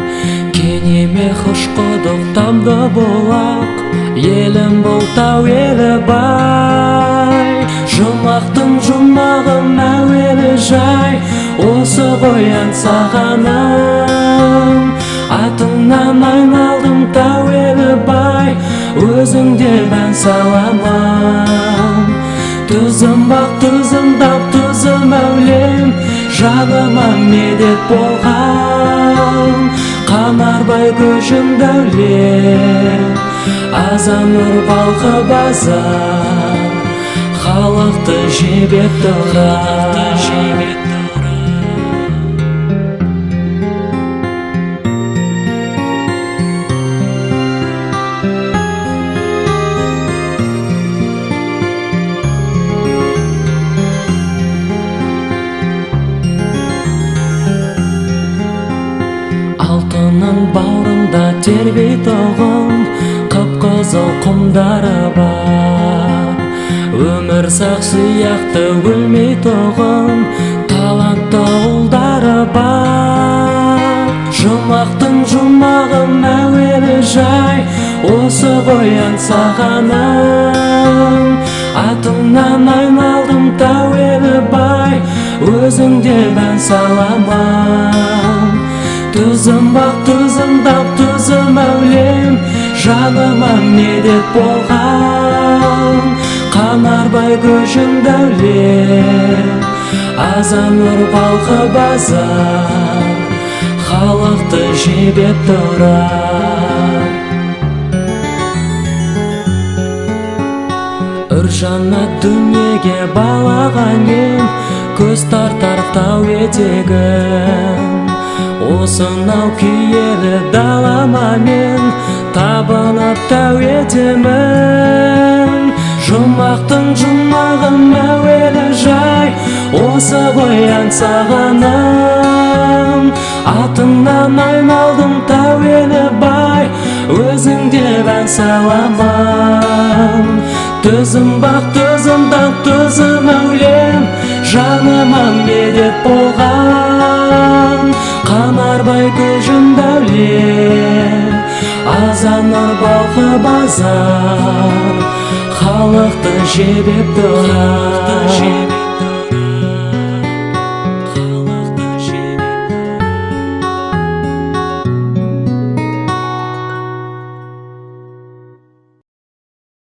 кенеме құшқыдық тамды болақ елім бұл тәуелі бай жұмақтың жұмағы мәуелі жай осы қоян сағаным атыңнан айналдым тәуелі бай өзіңде бән саламын түзім бақ түзімдап түзім әулем жаныма медет болған қанарбай көшім дәулет азан нұр балқы базар халықты жебеп тұрар алтынның бауырында тербей тоғын қып-қызыл құмдары бар өмір сақ сияқты өлмей тоғын талантты ұлдары бар жұмақтың жұмағы мәуелі жай осы қоян сағаным атыңнан айналдым тәуелі бай өзіңде бән саламын түзім бақ түзімдап түзім әулем жаныма медет болған қанарбай көшім дәулет азан нұр балқы базар халықты жебеп тұрар үржанат дүниеге балаған ем көз тартар тау етегім осынау киелі далама мен табынып тәу етемін жұмақтың жұмағы мәуелі жай осы қоян сағаным атыңнан айналдым тәуелі бай өзіңде бән саламын түзім бақ түзімдап түзім әулем жаныма медет болған қанарбай көшім дәулет азан нұр балқы базар халықты жебеп тұрар